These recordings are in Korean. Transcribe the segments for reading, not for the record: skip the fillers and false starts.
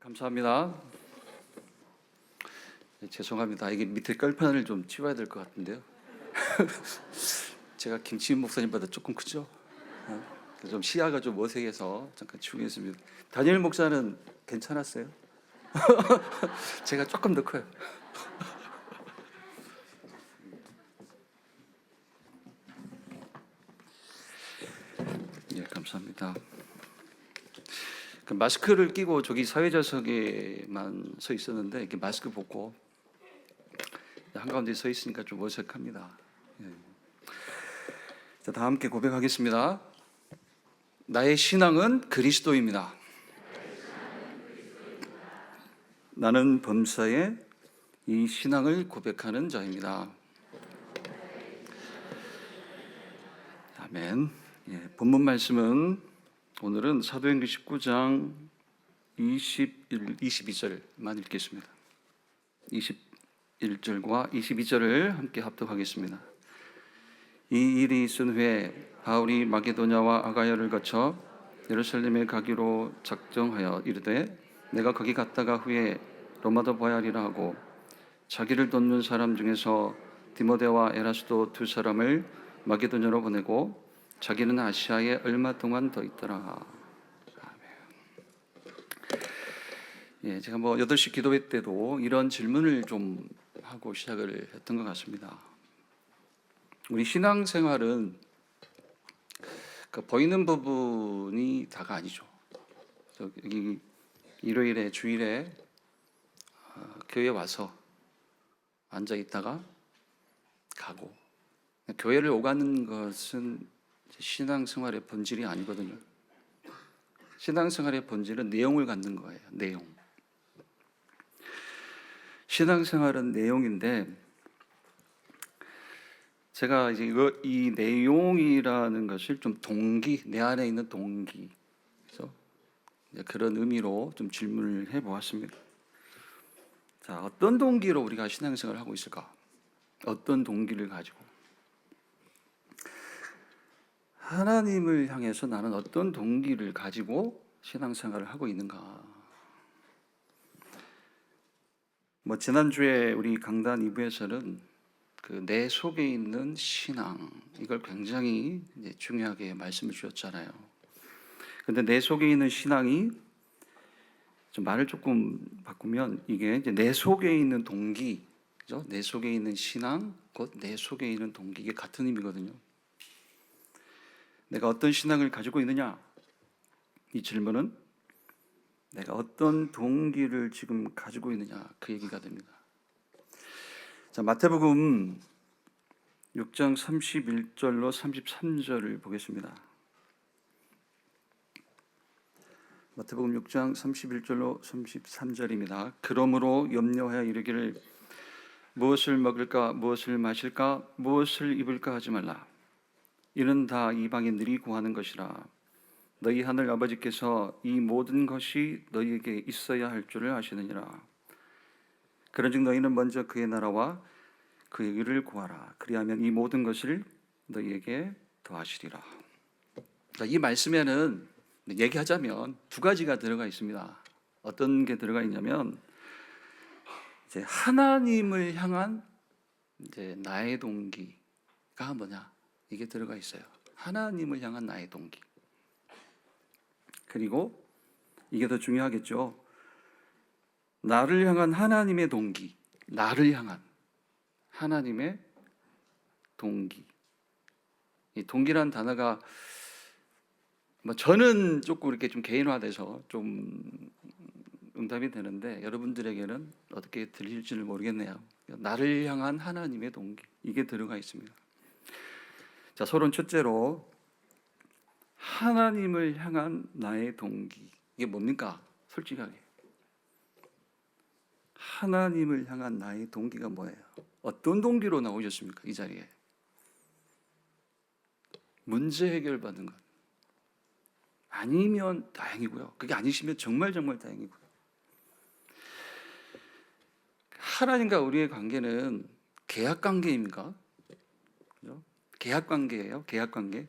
감사합니다. 죄송합니다. 이게 밑에 깔판을 좀 치워야 될 것 같은데요. 제가 김치인 목사님보다 조금 크죠? 좀 시야가 좀 어색해서 잠깐 치우겠습니다. 다니엘 목사는 괜찮았어요? 제가 조금 더 커요. 예, 감사합니다. 마스크를 끼고 저기 사회자석에만 서 있었는데 이렇게 마스크 벗고 한가운데 서 있으니까 좀 어색합니다. 예. 자, 다 함께 고백하겠습니다. 나의 신앙은 그리스도입니다. 나는 범사에 이 신앙을 고백하는 자입니다. 아멘. 예, 본문 말씀은 오늘은 사도행전 19장 22절만 읽겠습니다. 21절과 22절을 함께 합독하겠습니다. 이 일이 있은 후에 바울이 마게도냐와 아가야를 거쳐 예루살렘에 가기로 작정하여 이르되 내가 거기 갔다가 후에 로마도 봐야 하리라 하고 자기를 돕는 사람 중에서 디모데와 에라스도 두 사람을 마게도냐로 보내고 자기는 아시아에 얼마 동안 더 있더라. 예, 제가 8시 기도회 때도 이런 질문을 좀 하고 시작을 했던 것 같습니다. 우리 신앙생활은 보이는 부분이 다가 아니죠. 여기 일요일에 주일에 교회 와서 앉아 있다가 가고 교회를 오가는 것은 신앙생활의 본질이 아니거든요. 신앙생활의 본질은 내용을 갖는 거예요. 내용. 신앙생활은 내용인데 제가 이제 이 내용이라는 것을 좀 동기, 내 안에 있는 동기, 그래서 그런 의미로 좀 질문을 해보았습니다. 자, 어떤 동기로 우리가 신앙생활을 하고 있을까? 어떤 동기를 가지고? 하나님을 향해서 나는 어떤 동기를 가지고 신앙생활을 하고 있는가? 지난주에 우리 강단 2부에서는 내 속에 있는 신앙, 이걸 굉장히 중요하게 말씀을 주셨잖아요. 근데 내 속에 있는 신앙이 좀 말을 조금 바꾸면 이게 이제 내 속에 있는 동기, 그죠? 내 속에 있는 신앙, 곧 내 속에 있는 동기, 이게 같은 의미거든요. 내가 어떤 신앙을 가지고 있느냐? 이 질문은 내가 어떤 동기를 지금 가지고 있느냐, 그 얘기가 됩니다. 자, 마태복음 6장 31절로 33절을 보겠습니다. 마태복음 6장 31절로 33절입니다. 그러므로 염려하여 이르기를 무엇을 먹을까, 무엇을 마실까, 무엇을 입을까 하지 말라. 이는 다 이방인들이 구하는 것이라. 너희 하늘 아버지께서 이 모든 것이 너희에게 있어야 할 줄을 아시느니라. 그런즉 너희는 먼저 그의 나라와 그의 의를 구하라. 그리하면 이 모든 것을 너희에게 더하시리라. 이 말씀에는 얘기하자면 두 가지가 들어가 있습니다. 어떤 게 들어가 있냐면 이제 하나님을 향한 이제 나의 동기가 뭐냐, 이게 들어가 있어요. 하나님을 향한 나의 동기. 그리고 이게 더 중요하겠죠. 나를 향한 하나님의 동기. 나를 향한 하나님의 동기. 이 동기란 단어가 저는 조금 이렇게 좀 개인화돼서 좀 응답이 되는데 여러분들에게는 어떻게 들릴지를 모르겠네요. 나를 향한 하나님의 동기, 이게 들어가 있습니다. 자, 서론 첫째로 하나님을 향한 나의 동기, 이게 뭡니까? 솔직하게 하나님을 향한 나의 동기가 뭐예요? 어떤 동기로 나오셨습니까? 이 자리에 문제 해결받는 것 아니면 다행이고요. 그게 아니시면 정말 다행이고요. 하나님과 우리의 관계는 계약 관계입니까? 그죠? 계약 관계예요. 계약 관계.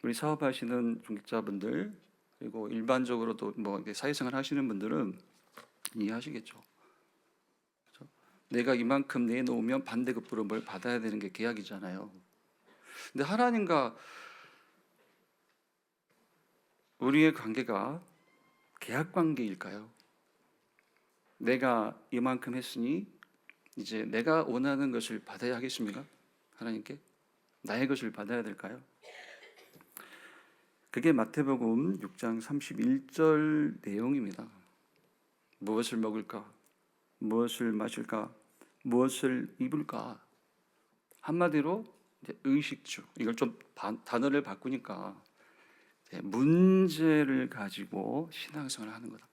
우리 사업하시는 중직자분들, 그리고 일반적으로도 사회생활 하시는 분들은 이해하시겠죠? 그렇죠? 내가 이만큼 내놓으면 반대급부로 뭘 받아야 되는 게 계약이잖아요. 근데 하나님과 우리의 관계가 계약 관계일까요? 내가 이만큼 했으니 이제 내가 원하는 것을 받아야 하겠습니까? 하나님께 나의 것을 받아야 될까요? 그게 마태복음 6장 31절 내용입니다. 무엇을 먹을까? 무엇을 마실까? 무엇을 입을까? 한마디로 이제 의식주. 이걸 좀 단어를 바꾸니까 문제를 가지고 신앙생활을 하는 거다.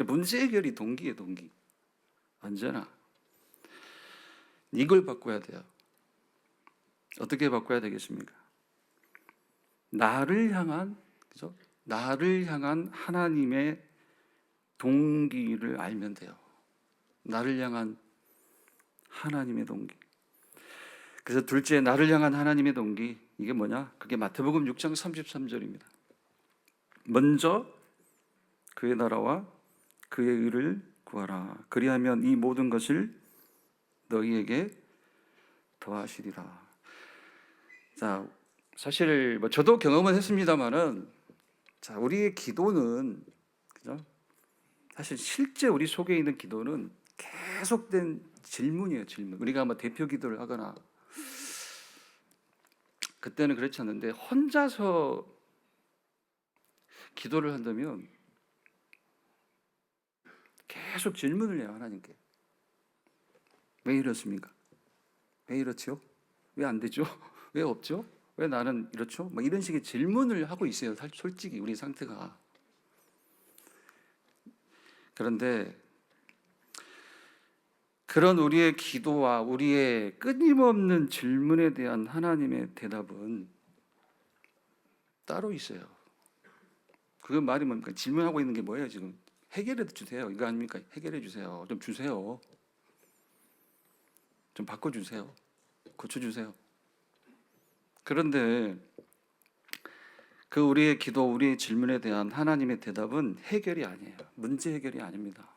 문제 해결이 동기예요, 동기. 언제나 이걸 바꿔야 돼요. 어떻게 바꿔야 되겠습니까? 나를 향한, 그죠? 나를 향한 하나님의 동기를 알면 돼요. 나를 향한 하나님의 동기. 그래서 둘째, 나를 향한 하나님의 동기. 이게 뭐냐? 그게 마태복음 6장 33절입니다. 먼저 그의 나라와 그의 의를 구하라. 그리하면 이 모든 것을 너희에게 더하시리라. 자, 사실 뭐 저도 경험은 했습니다만은, 자, 우리의 기도는, 그죠? 사실 실제 우리 속에 있는 기도는 계속된 질문이에요, 질문. 우리가 뭐 대표 기도를 하거나 그때는 그렇지 않는데 혼자서 기도를 한다면 계속 질문을 해요, 하나님께. 왜 이렇습니까? 왜 이렇지요? 왜 안 되죠? 왜 없죠? 왜 나는 이렇죠? 뭐 이런 식의 질문을 하고 있어요, 솔직히 우리 상태가. 그런데 그런 우리의 기도와 우리의 끊임없는 질문에 대한 하나님의 대답은 따로 있어요. 그 말이 뭡니까? 질문하고 있는 게 뭐예요, 지금? 해결해 주세요. 이거 아닙니까? 해결해 주세요. 좀 주세요. 좀 바꿔주세요. 고쳐주세요. 그런데 그 우리의 기도, 우리의 질문에 대한 하나님의 대답은 해결이 아니에요. 문제 해결이 아닙니다.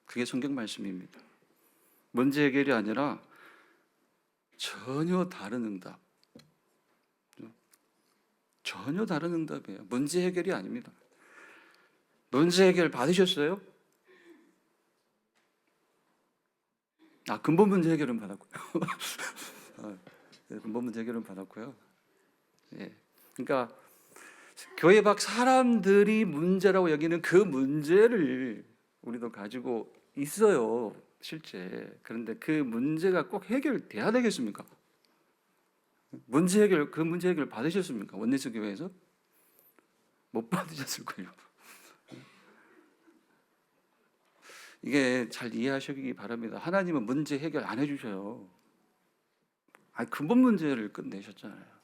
그게 성경 말씀입니다. 문제 해결이 아니라 전혀 다른 응답. 전혀 다른 응답이에요. 문제 해결이 아닙니다. 문제 해결 받으셨어요? 근본 문제 해결은 받았고요. 근본 문제 해결은 받았고요. 예. 그러니까 교회 밖 사람들이 문제라고 여기는 그 문제를 우리도 가지고 있어요, 실제. 그런데 그 문제가 꼭 해결돼야 되겠습니까? 문제 해결, 그 문제 해결 받으셨습니까? 원내스 교회에서? 못 받으셨을 거예요. 이게 잘 이해하시기 바랍니다. 하나님은 문제 해결 안 해주셔요. 근본 문제를 끝내셨잖아요.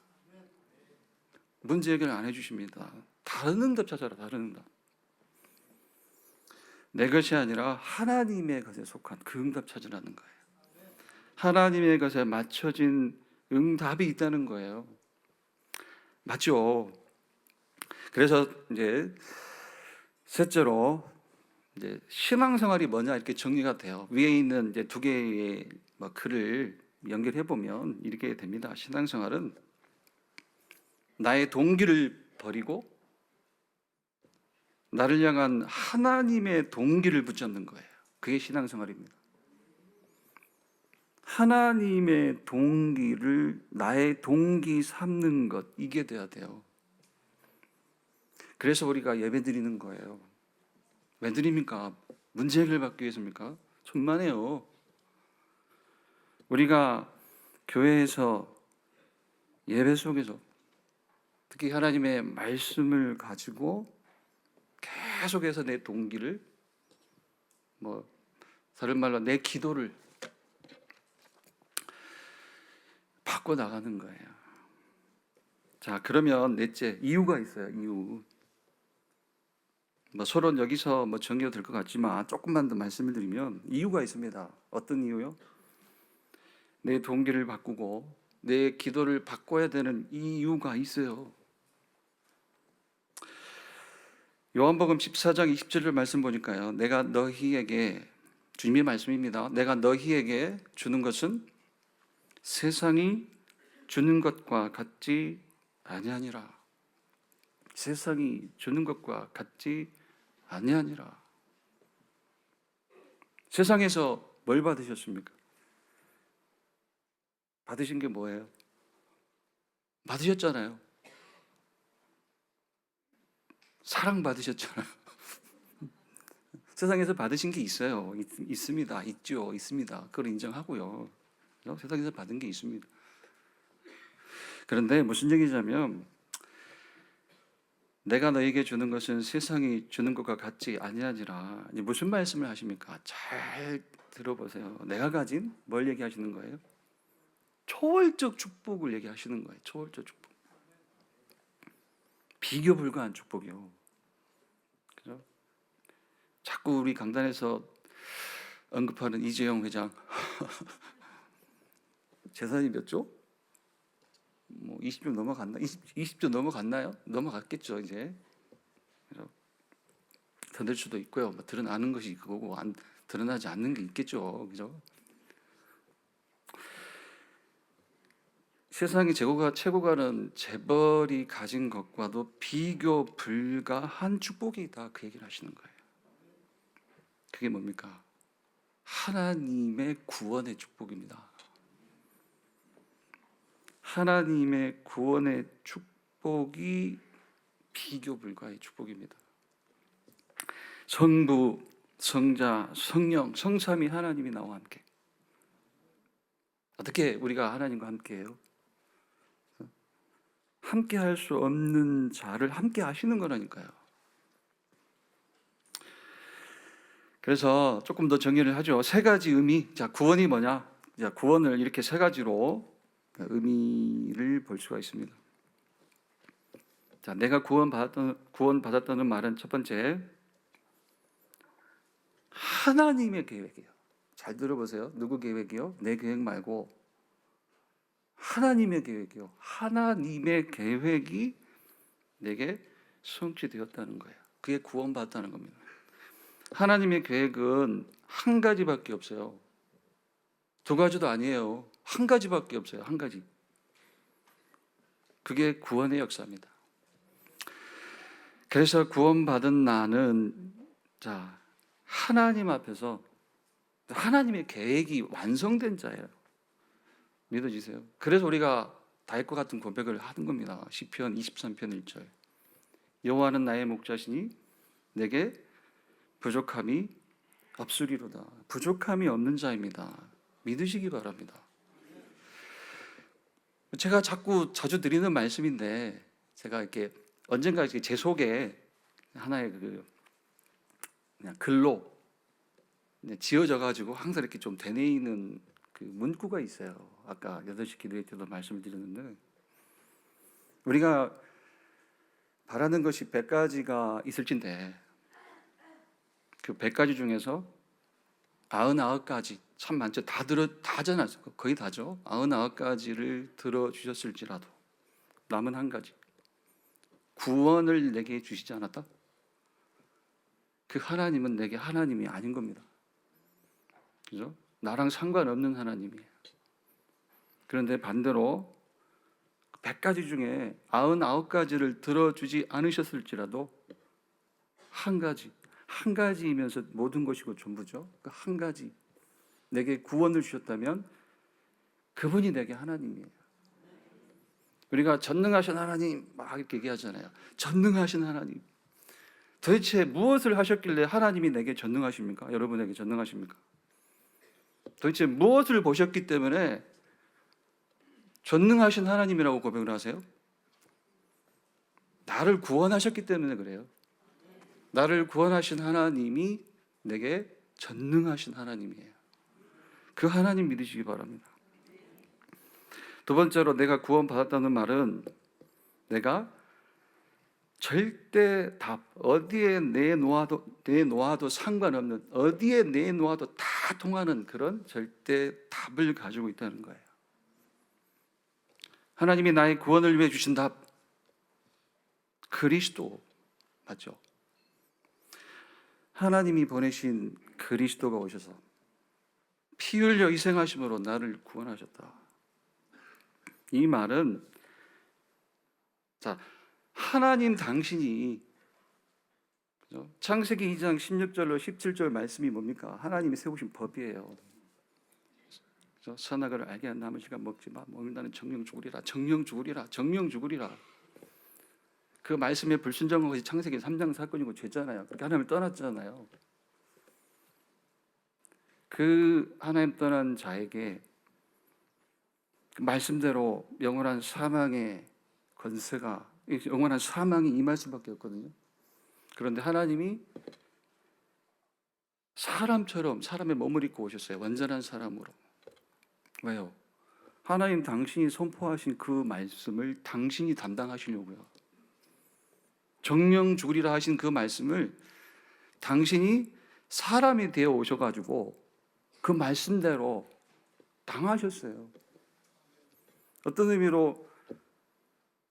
문제 해결 안 해주십니다. 다른 응답 찾아라, 다른 응답. 내 것이 아니라 하나님의 것에 속한 그 응답 찾으라는 거예요. 하나님의 것에 맞춰진 응답이 있다는 거예요. 맞죠? 그래서 이제 셋째로 이제 신앙생활이 뭐냐 이렇게 정리가 돼요. 위에 있는 이제 두 개의 글을 연결해 보면 이렇게 됩니다. 신앙생활은 나의 동기를 버리고 나를 향한 하나님의 동기를 붙잡는 거예요. 그게 신앙생활입니다. 하나님의 동기를 나의 동기 삼는 것, 이게 돼야 돼요. 그래서 우리가 예배 드리는 거예요. 왜 드립니까? 문제 해결 받기 위해서입니까? 천만에요. 우리가 교회에서 예배 속에서 특히 하나님의 말씀을 가지고 계속해서 내 동기를, 다른 말로 내 기도를 바꿔 나가는 거예요. 자, 그러면 넷째, 이유가 있어요. 이유. 서론 여기서 정리가 될 것 같지만 조금만 더 말씀을 드리면 이유가 있습니다. 어떤 이유요? 내 동기를 바꾸고 내 기도를 바꿔야 되는 이유가 있어요. 요한복음 14장 20절 말씀 보니까요. 내가 너희에게, 주님의 말씀입니다. 내가 너희에게 주는 것은 세상이 주는 것과 같지 아니하니라. 세상이 주는 것과 같지 아니하니라. 세상에서 뭘 받으셨습니까? 받으신 게 뭐예요? 받으셨잖아요. 사랑 받으셨잖아요. 세상에서 받으신 게 있어요. 있습니다. 있죠. 있습니다. 그걸 인정하고요. 세상에서 받은 게 있습니다. 그런데 무슨 얘기냐면 내가 너에게 주는 것은 세상이 주는 것과 같지 아니하니라. 무슨 말씀을 하십니까? 잘 들어보세요. 내가 가진 뭘 얘기하시는 거예요? 초월적 축복을 얘기하시는 거예요. 초월적 축복. 비교 불가한 축복이요. 그죠? 자꾸 우리 강단에서 언급하는 이재용 회장 재산이 몇 조? 뭐 20조 넘어갔나? 20조 넘어갔나요? 넘어갔겠죠 이제. 더 될 수도 있고요. 뭐 드러나는 것이 그거고 안 드러나지 않는 게 있겠죠. 그죠? 세상의 최고가는 재벌이 가진 것과도 비교 불가한 축복이다. 그 얘기를 하시는 거예요. 그게 뭡니까? 하나님의 구원의 축복입니다. 하나님의 구원의 축복이 비교 불가의 축복입니다. 성부, 성자, 성령, 성삼위 하나님이 나와 함께. 어떻게 우리가 하나님과 함께해요? 함께 할 수 없는 자를 함께 하시는 거라니까요. 그래서 조금 더 정리를 하죠. 세 가지 의미. 자, 구원이 뭐냐? 자, 구원을 이렇게 세 가지로 의미를 볼 수가 있습니다. 자, 내가 구원받았다는 말은 첫 번째, 하나님의 계획이에요. 잘 들어보세요. 누구 계획이요? 내 계획 말고 하나님의 계획이요. 하나님의 계획이 내게 성취되었다는 거예요. 그게 구원받았다는 겁니다. 하나님의 계획은 한 가지밖에 없어요. 두 가지도 아니에요. 한 가지밖에 없어요. 한 가지. 그게 구원의 역사입니다. 그래서 구원받은 나는 자, 하나님 앞에서 하나님의 계획이 완성된 자예요. 믿어지세요? 그래서 우리가 다윗과 같은 고백을 하는 겁니다. 시편 23편 1절. 여호와는 나의 목자시니 내게 부족함이 없으리로다. 부족함이 없는 자입니다. 믿으시기 바랍니다. 제가 자주 드리는 말씀인데 제가 이렇게 언젠가 제 속에 하나의 그냥 글로 지어져 가지고 항상 이렇게 좀 되뇌이는 그 문구가 있어요. 아까 8시 기도회 때도 말씀을 드렸는데 우리가 바라는 것이 100가지가 있을진데 그 100가지 중에서 99가지 참 많죠. 다잖아요. 거의 다죠. 99가지를 들어주셨을지라도 남은 한 가지 구원을 내게 주시지 않았다? 그 하나님은 내게 하나님이 아닌 겁니다. 그죠? 나랑 상관없는 하나님이에요. 그런데 반대로 100가지 중에 99가지를 들어주지 않으셨을지라도 한 가지이면서 모든 것이고 전부죠. 그 한 가지 내게 구원을 주셨다면 그분이 내게 하나님이에요. 우리가 전능하신 하나님 막 이렇게 얘기하잖아요. 전능하신 하나님. 도대체 무엇을 하셨길래 하나님이 내게 전능하십니까? 여러분에게 전능하십니까? 도대체 무엇을 보셨기 때문에 전능하신 하나님이라고 고백을 하세요? 나를 구원하셨기 때문에 그래요. 나를 구원하신 하나님이 내게 전능하신 하나님이에요. 그 하나님 믿으시기 바랍니다. 두 번째로 내가 구원받았다는 말은 내가 절대 답, 어디에 내놓아도 상관없는, 어디에 내놓아도 다 통하는 그런 절대 답을 가지고 있다는 거예요. 하나님이 나의 구원을 위해 주신 답, 그리스도 맞죠? 하나님이 보내신 그리스도가 오셔서 피 흘려 희생하심으로 나를 구원하셨다. 이 말은 자, 하나님 당신이 창세기 2장 16절로 17절 말씀이 뭡니까? 하나님이 세우신 법이에요. 선악을 알게 한 남은 시간 먹지 마. 먹는다는 정령 죽으리라. 정령 죽으리라. 정령 죽으리라. 그 말씀에 불순종한 것이 창세기 3장 사건이고 죄잖아요. 그렇게 하나님을 떠났잖아요. 그 하나님 떠난 자에게 그 말씀대로 영원한 사망의 권세가, 영원한 사망이 임할 수밖에 없거든요. 그런데 하나님이 사람처럼 사람의 몸을 입고 오셨어요. 완전한 사람으로. 왜요? 하나님 당신이 선포하신 그 말씀을 당신이 담당하시려고요. 정령 죽으리라 하신 그 말씀을 당신이 사람이 되어 오셔가지고 그 말씀대로 당하셨어요. 어떤 의미로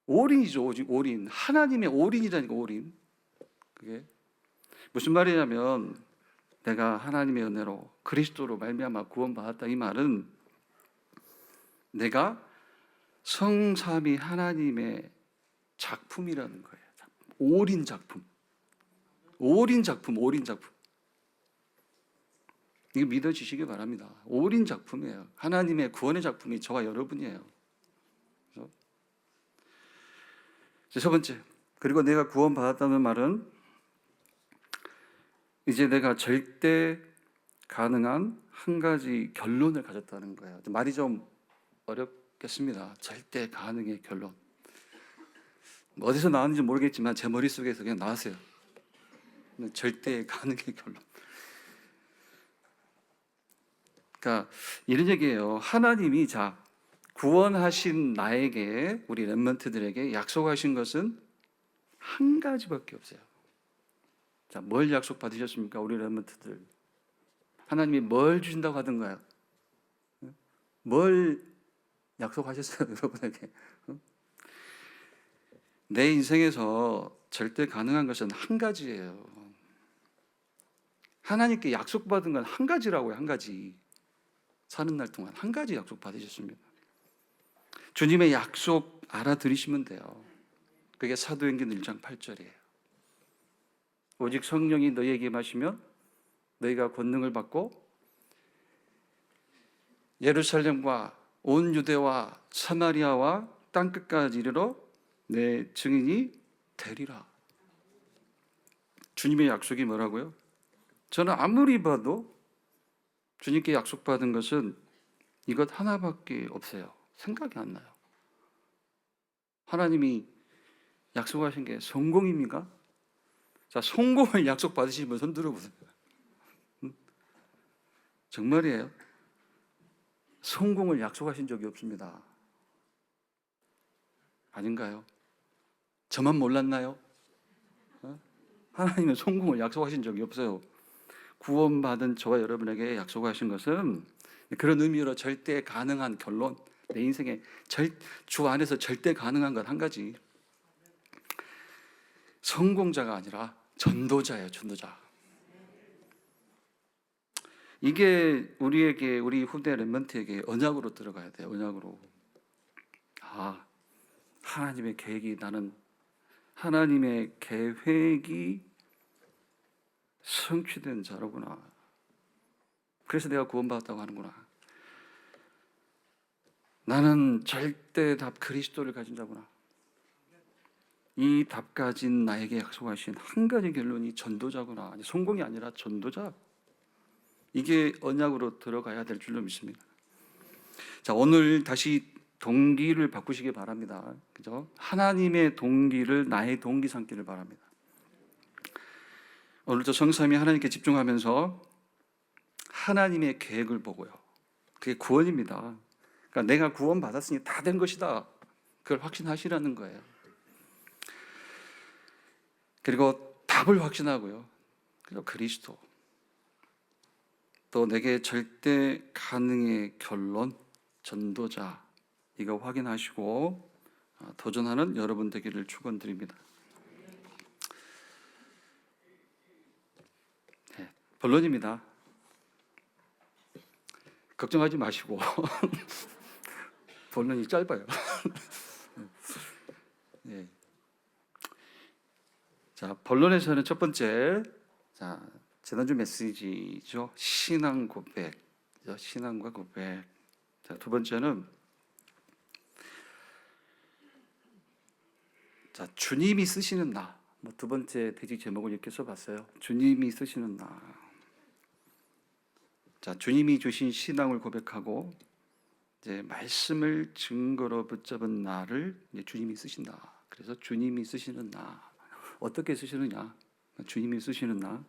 올인이죠. 오직 올인. 하나님의 올인이라니까, 올인. 그게 무슨 말이냐면 내가 하나님의 은혜로 그리스도로 말미암아 구원받았다. 이 말은 내가 성삼위 하나님의 작품이라는 거예요. 올인 작품. 올인 작품, 올인 작품. 이거 믿어지시기 바랍니다. 올인 작품이에요. 하나님의 구원의 작품이 저와 여러분이에요. 첫 번째, 그리고 내가 구원받았다는 말은 이제 내가 절대 가능한 한 가지 결론을 가졌다는 거예요. 말이 좀 어렵겠습니다. 절대 가능의 결론. 어디서 나왔는지 모르겠지만 제 머릿속에서 그냥 나왔어요. 절대 가능의 결론. 그러니까 이런 얘기예요. 하나님이 구원하신 나에게, 우리 렘넌트들에게 약속하신 것은 한 가지밖에 없어요. 뭘 약속 받으셨습니까? 우리 렘넌트들. 하나님이 뭘 주신다고 하던가요? 뭘 약속하셨어요, 여러분에게? 내 인생에서 절대 가능한 것은 한 가지예요. 하나님께 약속받은 건 한 가지라고요, 한 가지. 사는 날 동안 한 가지 약속 받으셨습니다. 주님의 약속 알아들으시면 돼요. 그게 사도행전 1장 8절이에요. 오직 성령이 너희에게 임하시면 너희가 권능을 받고 예루살렘과 온 유대와 사마리아와 땅끝까지 이르러 내 증인이 되리라. 주님의 약속이 뭐라고요? 저는 아무리 봐도 주님께 약속받은 것은 이것 하나밖에 없어요. 생각이 안 나요. 하나님이 약속하신 게 성공입니까? 성공을 약속받으시면 손 들어보세요. 정말이에요? 성공을 약속하신 적이 없습니다. 아닌가요? 저만 몰랐나요? 하나님은 성공을 약속하신 적이 없어요. 구원받은 저와 여러분에게 약속하신 것은 그런 의미로 절대 가능한 결론, 내 인생에 주 안에서 절대 가능한 것 한 가지. 성공자가 아니라 전도자예요, 전도자. 이게 우리에게, 우리 후대 렘넌트에게 언약으로 들어가야 돼요, 언약으로. 하나님의 계획이, 나는 하나님의 계획이 성취된 자로구나. 그래서 내가 구원받았다고 하는구나. 나는 절대 답 그리스도를 가진 자구나. 이 답 가진 나에게 약속하신 한 가지 결론이 전도자구나. 성공이 아니라 전도자. 이게 언약으로 들어가야 될 줄로 믿습니다. 오늘 다시 동기를 바꾸시기 바랍니다. 그죠? 하나님의 동기를 나의 동기 삼기를 바랍니다. 오늘도 성삼위 하나님께 집중하면서 하나님의 계획을 보고요. 그게 구원입니다. 그러니까 내가 구원받았으니 다 된 것이다. 그걸 확신하시라는 거예요. 그리고 답을 확신하고요. 그리고 그리스도. 또 내게 절대 가능의 결론, 전도자. 이거 확인하시고 도전하는 여러분 되기를 축원드립니다. 본론입니다. 걱정하지 마시고 본론이 짧아요. 예. 자, 본론에서는 첫 번째, 자, 지난주 메시지죠. 신앙 고백, 신앙과 고백. 자, 두 번째는 자, 주님이 쓰시는 나. 두 번째 대직 제목을 이렇게 써봤어요. 주님이 쓰시는 나. 자, 주님이 주신 신앙을 고백하고 이제 말씀을 증거로 붙잡은 나를 이제 주님이 쓰신다. 그래서 주님이 쓰시는 나. 어떻게 쓰시느냐? 주님이 쓰시는 나.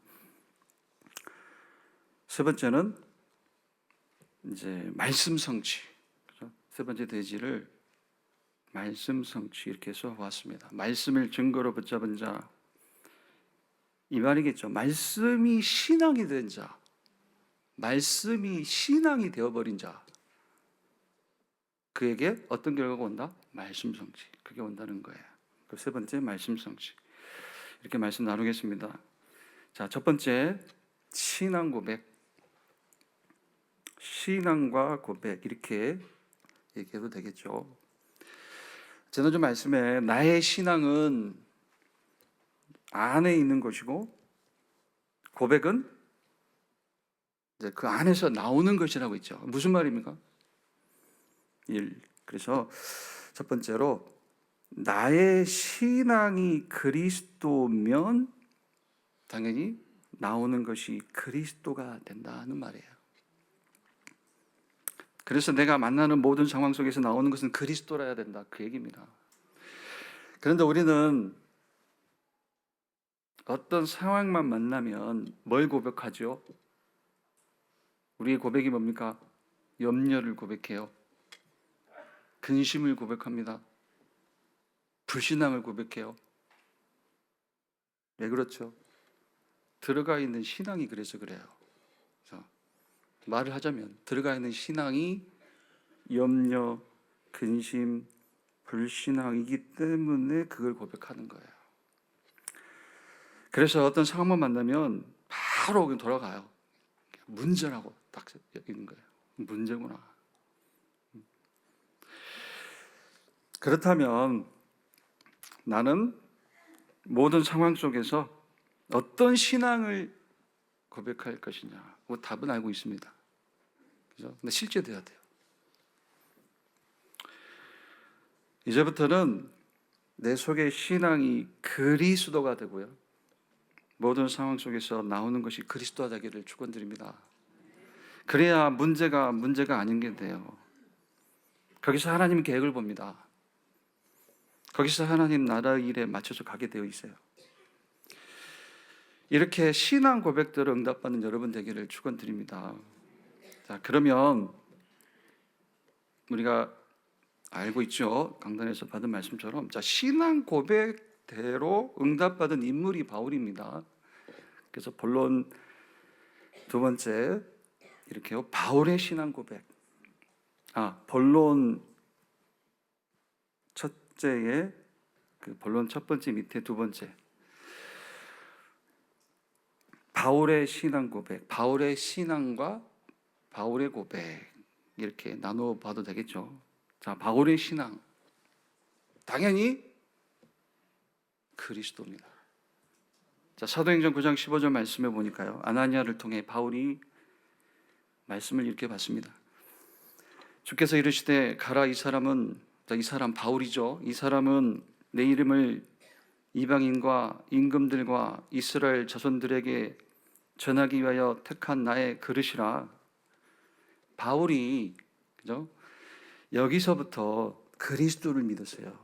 세 번째는 이제 말씀 성취. 그렇죠? 세 번째 대지를 말씀 성취 이렇게 써 왔습니다. 말씀을 증거로 붙잡은 자. 이 말이겠죠. 말씀이 신앙이 된 자. 말씀이 신앙이 되어버린 자, 그에게 어떤 결과가 온다? 말씀 성취. 그게 온다는 거예요. 그 세 번째 말씀 성취. 이렇게 말씀 나누겠습니다. 자, 첫 번째 신앙 고백. 신앙과 고백 이렇게 얘기해도 되겠죠. 지난주 말씀에 나의 신앙은 안에 있는 것이고 고백은 이제 그 안에서 나오는 것이라고 있죠. 무슨 말입니까? 1. 그래서 첫 번째로 나의 신앙이 그리스도면 당연히 나오는 것이 그리스도가 된다는 말이에요. 그래서 내가 만나는 모든 상황 속에서 나오는 것은 그리스도라야 된다. 그 얘기입니다. 그런데 우리는 어떤 상황만 만나면 뭘 고백하죠? 우리의 고백이 뭡니까? 염려를 고백해요. 근심을 고백합니다. 불신앙을 고백해요. 왜 그렇죠? 들어가 있는 신앙이 그래서 그래요. 그래서 말을 하자면 들어가 있는 신앙이 염려, 근심, 불신앙이기 때문에 그걸 고백하는 거예요. 그래서 어떤 상황만 만나면 바로 돌아가요. 문제라고 딱 여기는 거예요. 문제구나. 그렇다면 나는 모든 상황 속에서 어떤 신앙을 고백할 것이냐? 그 답은 알고 있습니다. 그죠? 근데 실제돼야 돼요. 이제부터는 내 속의 신앙이 그리스도가 되고요. 모든 상황 속에서 나오는 것이 그리스도가 되기를 축원드립니다. 그래야 문제가 아닌 게 돼요. 거기서 하나님 계획을 봅니다. 거기서 하나님 나라 일에 맞춰서 가게 되어 있어요. 이렇게 신앙 고백들을 응답받는 여러분 되기를 축원드립니다. 자, 그러면 우리가 알고 있죠. 강단에서 받은 말씀처럼 자, 신앙 고백대로 응답받은 인물이 바울입니다. 그래서 본론 두 번째 이렇게요. 바울의 신앙 고백. 본론 첫째에 그 본론 첫 번째 밑에 두 번째. 바울의 신앙 고백, 바울의 신앙과 바울의 고백 이렇게 나눠 봐도 되겠죠. 자, 바울의 신앙 당연히 그리스도입니다. 자, 사도행전 9장 15절 말씀해 보니까요. 아나니아를 통해 바울이 말씀을 이렇게 받습니다. 주께서 이르시되 가라 이 사람 바울이죠. 이 사람은 내 이름을 이방인과 임금들과 이스라엘 자손들에게 전하기 위하여 택한 나의 그릇이라. 바울이 그죠? 여기서부터 그리스도를 믿었어요.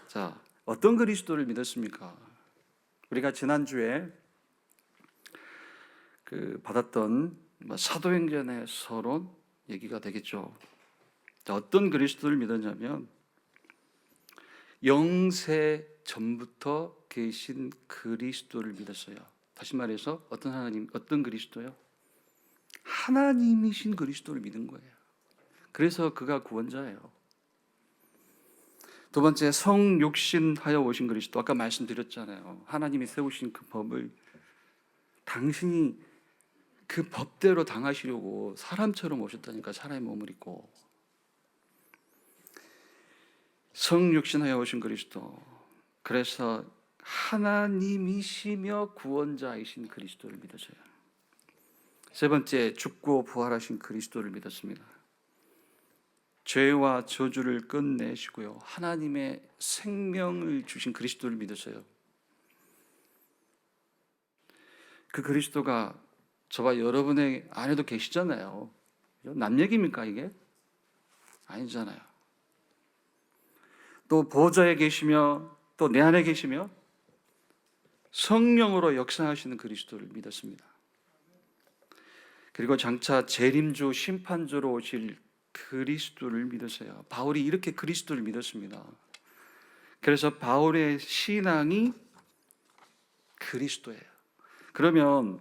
자, 어떤 그리스도를 믿었습니까? 우리가 지난주에 받았던 사도행전의 서론 얘기가 되겠죠. 자, 어떤 그리스도를 믿었냐면 영세 전부터 계신 그리스도를 믿었어요. 다시 말해서 어떤 그리스도요? 하나님이신 그리스도를 믿은 거예요. 그래서 그가 구원자예요. 두 번째, 성육신하여 오신 그리스도. 아까 말씀드렸잖아요. 하나님이 세우신 그 법을 다 당신이 그 법대로 당하시려고 사람처럼 오셨다니까. 사람의 몸을 입고 성육신하여 오신 그리스도. 그래서 하나님이시며 구원자이신 그리스도를 믿으세요. 세 번째, 죽고 부활하신 그리스도를 믿었습니다. 죄와 저주를 끝내시고요, 하나님의 생명을 주신 그리스도를 믿으세요. 그 그리스도가 저와 여러분의 안에도 계시잖아요. 남 얘기입니까 이게? 아니잖아요. 또 보좌에 계시며 또 내 안에 계시며 성령으로 역사하시는 그리스도를 믿었습니다. 그리고 장차 재림주 심판주로 오실 그리스도를 믿으세요. 바울이 이렇게 그리스도를 믿었습니다. 그래서 바울의 신앙이 그리스도예요. 그러면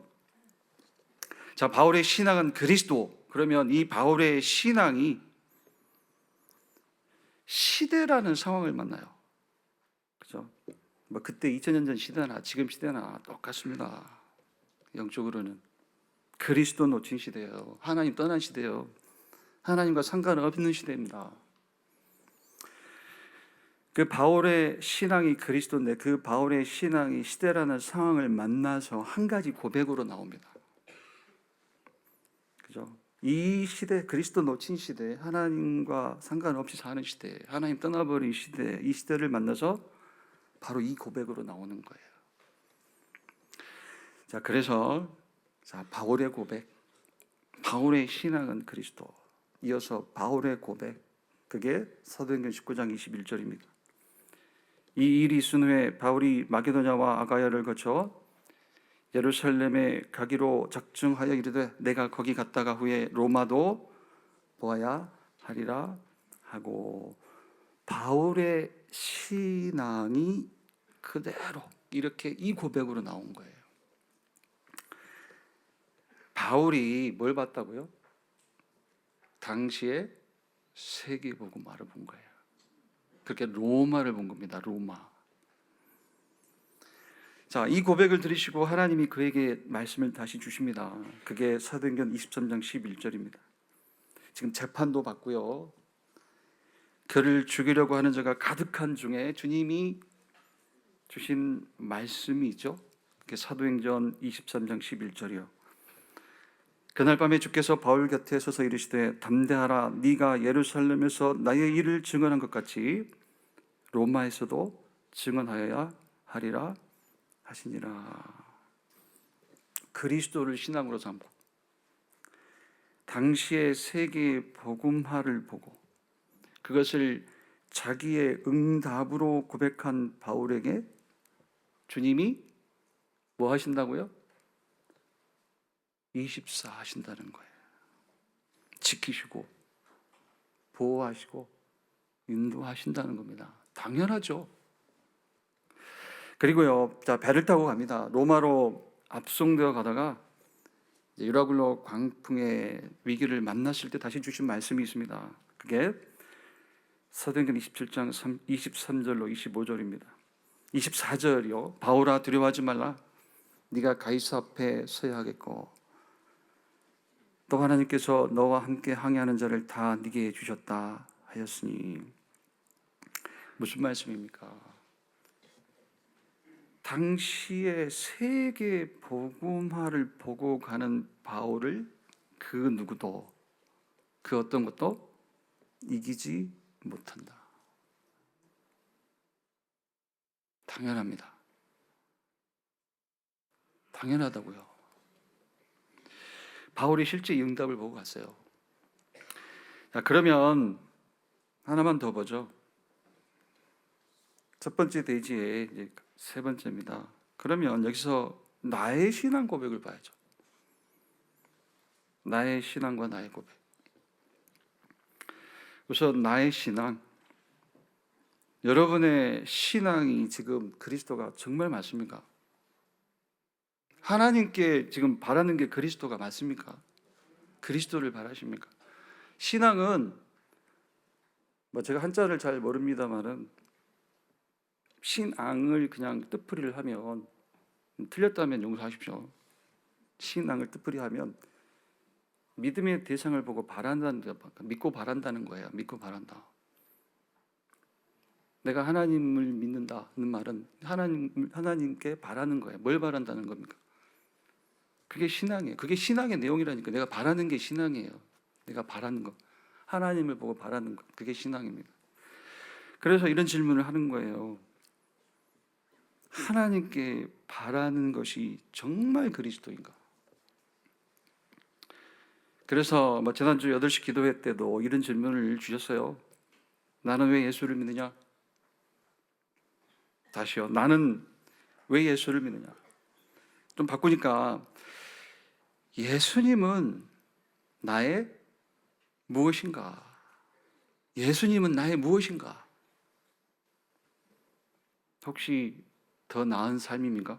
자, 바울의 신앙은 그리스도. 그러면 이 바울의 신앙이 시대라는 상황을 만나요. 그죠? 뭐 그때 2000년 전 시대나 지금 시대나 똑같습니다. 영적으로는 그리스도 놓친 시대예요. 하나님 떠난 시대예요. 하나님과 상관없는 시대입니다. 그 바울의 신앙이 그리스도인데 그 바울의 신앙이 시대라는 상황을 만나서 한 가지 고백으로 나옵니다. 그죠? 이 시대, 그리스도 놓친 시대, 하나님과 상관없이 사는 시대, 하나님 떠나버린 시대, 이 시대를 만나서 바로 이 고백으로 나오는 거예요. 자, 그래서 바울의 고백, 바울의 신앙은 그리스도. 이어서 바울의 고백, 그게 사도행전 19장 21절입니다. 이 일이 있은 후에 바울이 마게도냐와 아가야를 거쳐 예루살렘에 가기로 작정하여 이르되 내가 거기 갔다가 후에 로마도 보아야 하리라 하고, 바울의 신앙이 그대로 이렇게 이 고백으로 나온 거예요. 바울이 뭘 봤다고요? 당시에 세계복음화를 본 거예요. 그렇게 로마를 본 겁니다. 로마. 자, 이 고백을 들으시고 하나님이 그에게 말씀을 다시 주십니다. 그게 사도행전 23장 11절입니다. 지금 재판도 받고요, 그를 죽이려고 하는 자가 가득한 중에 주님이 주신 말씀이죠. 그게 사도행전 23장 11절이요. 그날 밤에 주께서 바울 곁에 서서 이르시되 담대하라. 네가 예루살렘에서 나의 일을 증언한 것 같이 로마에서도 증언하여야 하리라 하시니라. 그리스도를 신앙으로 삼고 당시의 세계 복음화를 보고 그것을 자기의 응답으로 고백한 바울에게 주님이 뭐 하신다고요? 24 하신다는 거예요. 지키시고 보호하시고 인도하신다는 겁니다. 당연하죠. 그리고요, 자, 배를 타고 갑니다. 로마로 압송되어 가다가 유라굴로 광풍의 위기를 만났을 때 다시 주신 말씀이 있습니다. 그게 사도행전 27장 23절로 25절입니다. 24절이요. 바울아 두려워하지 말라. 네가 가이사 앞에 서야 하겠고 또 하나님께서 너와 함께 항해하는 자를 다 네게 주셨다 하였으니. 무슨 말씀입니까? 당시에 세계 복음화를 보고 가는 바울을 그 누구도, 그 어떤 것도 이기지 못한다. 당연합니다. 당연하다고요. 바울이 실제 이 응답을 보고 갔어요. 자, 그러면 하나만 더 보죠. 첫 번째 대지에 이제 세 번째입니다. 그러면 여기서 나의 신앙 고백을 봐야죠. 나의 신앙과 나의 고백. 우선 나의 신앙. 여러분의 신앙이 지금 그리스도가 정말 맞습니까? 하나님께 지금 바라는 게 그리스도가 맞습니까? 그리스도를 바라십니까? 신앙은 뭐 제가 한자를 잘 모릅니다만은 신앙을 그냥 뜻풀이를 하면 틀렸다면 용서하십시오. 신앙을 뜻풀이 하면 믿음의 대상을 보고 믿고 바란다는 거예요. 믿고 바란다. 내가 하나님을 믿는다는 말은 하나님께 바라는 거예요. 뭘 바란다는 겁니까? 그게 신앙이에요. 그게 신앙의 내용이라니까. 내가 바라는 게 신앙이에요. 내가 바라는 거. 하나님을 보고 바라는 것. 그게 신앙입니다. 그래서 이런 질문을 하는 거예요. 하나님께 바라는 것이 정말 그리스도인가? 그래서 지난주 8시 기도회 때도 이런 질문을 주셨어요. 나는 왜 예수를 믿느냐? 다시요. 나는 왜 예수를 믿느냐? 좀 바꾸니까 예수님은 나의 무엇인가? 예수님은 나의 무엇인가? 혹시 더 나은 삶입니까?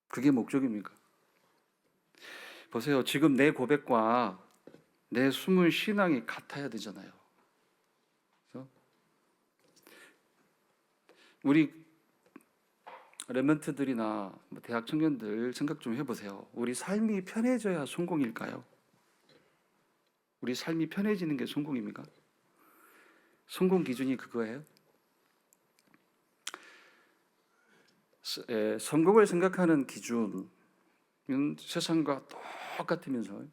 그게 목적입니까? 보세요. 지금 내 고백과 내 숨은 신앙이 같아야 되잖아요. 그렇죠? 우리 랩런트들이나 대학 청년들 생각 좀 해보세요. 우리 삶이 편해져야 성공일까요? 우리 삶이 편해지는 게 성공입니까? 성공 기준이 그거예요? 성공을 생각하는 기준은 세상과 똑같으면서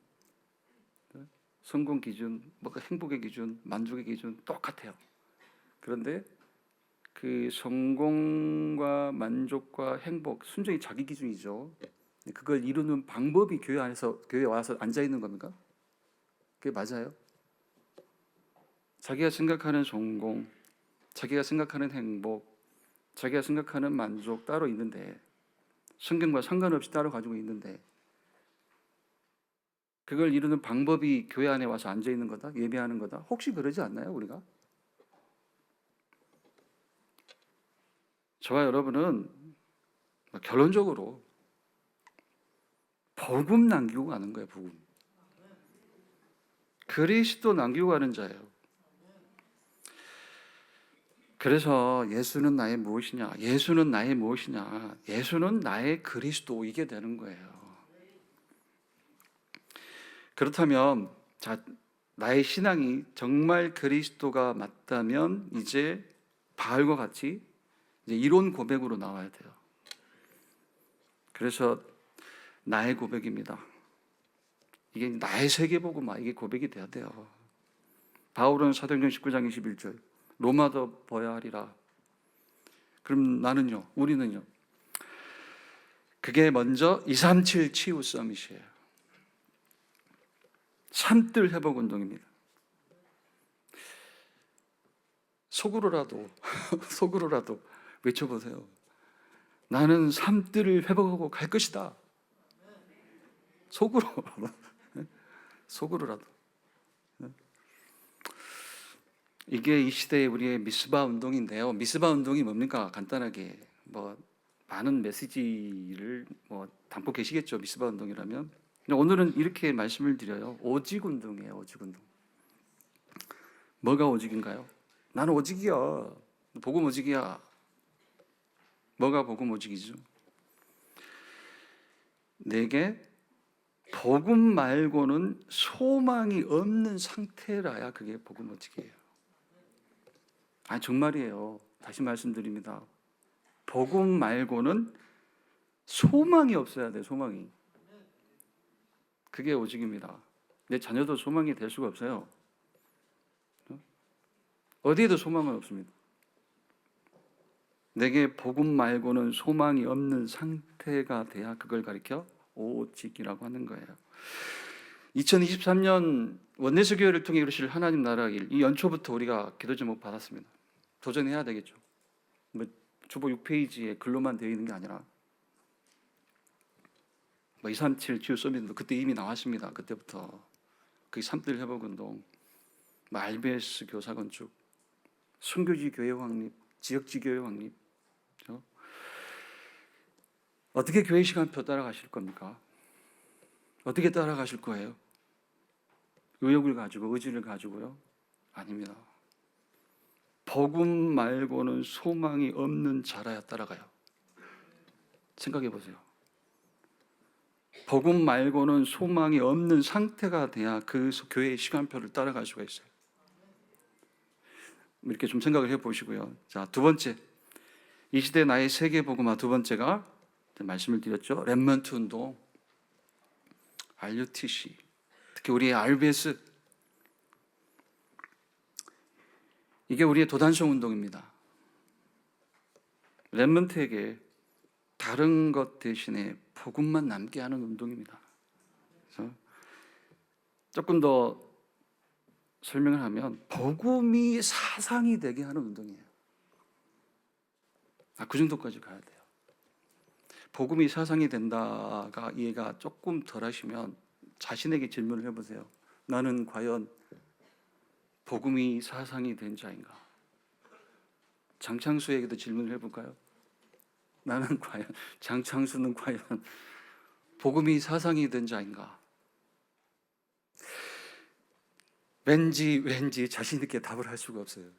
성공 기준, 행복의 기준, 만족의 기준 똑같아요. 그런데 그 성공과 만족과 행복, 순전히 자기 기준이죠. 그걸 이루는 방법이 교회 와서 앉아 있는 겁니까? 그게 맞아요? 자기가 생각하는 성공, 자기가 생각하는 행복, 자기가 생각하는 만족 따로 있는데, 성경과 상관없이 따로 가지고 있는데, 그걸 이루는 방법이 교회 안에 와서 앉아 있는 거다? 예배하는 거다? 혹시 그러지 않나요, 우리가? 저와 여러분은 결론적으로 복음 남기고 가는 거예요, 복음. 그리스도 남기고 가는 자예요. 그래서 예수는 나의 무엇이냐? 예수는 나의 무엇이냐? 예수는 나의 그리스도, 이게 되는 거예요. 그렇다면 나의 신앙이 정말 그리스도가 맞다면 이제 바알과 같이 이제 이론 고백으로 나와야 돼요. 그래서 나의 고백입니다. 이게 나의 세계복음, 이게 고백이 돼야 돼요. 바울은 사도행전 19장 21절 로마도 보야 하리라. 그럼 나는요, 우리는요, 그게 먼저 237 치유 서밋이에요. 산뜰 회복 운동입니다. 속으로라도 외쳐보세요. 나는 산뜰을 회복하고 갈 것이다. 속으로라도. 이게 이 시대의 우리의 미스바 운동인데요. 미스바 운동이 뭡니까? 간단하게 많은 메시지를 담고 계시겠죠. 미스바 운동이라면. 오늘은 이렇게 말씀을 드려요. 오직 운동이에요. 오직 운동. 뭐가 오직인가요? 나는 오직이야. 복음 오직이야. 뭐가 복음 오직이죠? 내게 복음 말고는 소망이 없는 상태라야 그게 복음 오직이에요. 정말이에요. 다시 말씀드립니다. 복음 말고는 소망이 없어야 돼요. 소망이. 그게 오직입니다. 내 자녀도 소망이 될 수가 없어요. 어디에도 소망은 없습니다. 내게 복음 말고는 소망이 없는 상태가 돼야 그걸 가리켜 오직이라고 하는 거예요. 2023년 원내스 교회를 통해 이루실 하나님 나라 일, 이 연초부터 우리가 기도 제목 받았습니다. 도전해야 되겠죠. 주보 6페이지에 글로만 되어 있는 게 아니라 237 치유 서밋도 그때 이미 나왔습니다. 그때부터 그 산뜰 회복 운동, RBS 교사 건축, 선교지 교회 확립, 지역지 교회 확립. 그렇죠? 어떻게 교회 시간표 따라가실 겁니까? 어떻게 따라가실 거예요? 의욕을 가지고, 의지를 가지고요? 아닙니다. 복음 말고는 소망이 없는 자라야 따라가요. 생각해 보세요. 복음 말고는 소망이 없는 상태가 돼야 그 교회의 시간표를 따라갈 수가 있어요. 이렇게 좀 생각을 해보시고요. 자, 두 번째, 이 시대 나의 세계 복음화. 두 번째가 말씀을 드렸죠. 렘넌트 운동, RUTC, 특히 우리의 RBS, 이게 우리의 도단성 운동입니다. 렘넌트에게 다른 것 대신에 복음만 남게 하는 운동입니다. 그래서 조금 더 설명을 하면 복음이 사상이 되게 하는 운동이에요. 그 정도까지 가야 돼요. 복음이 사상이 된다가 이해가 조금 덜 하시면 자신에게 질문을 해보세요. 나는 과연 복음이 사상이 된 자인가? 장창수에게도 질문을 해볼까요? 나는 과연, 장창수는 과연 복음이 사상이 된 자인가? 왠지 자신 있게 답을 할 수가 없어요.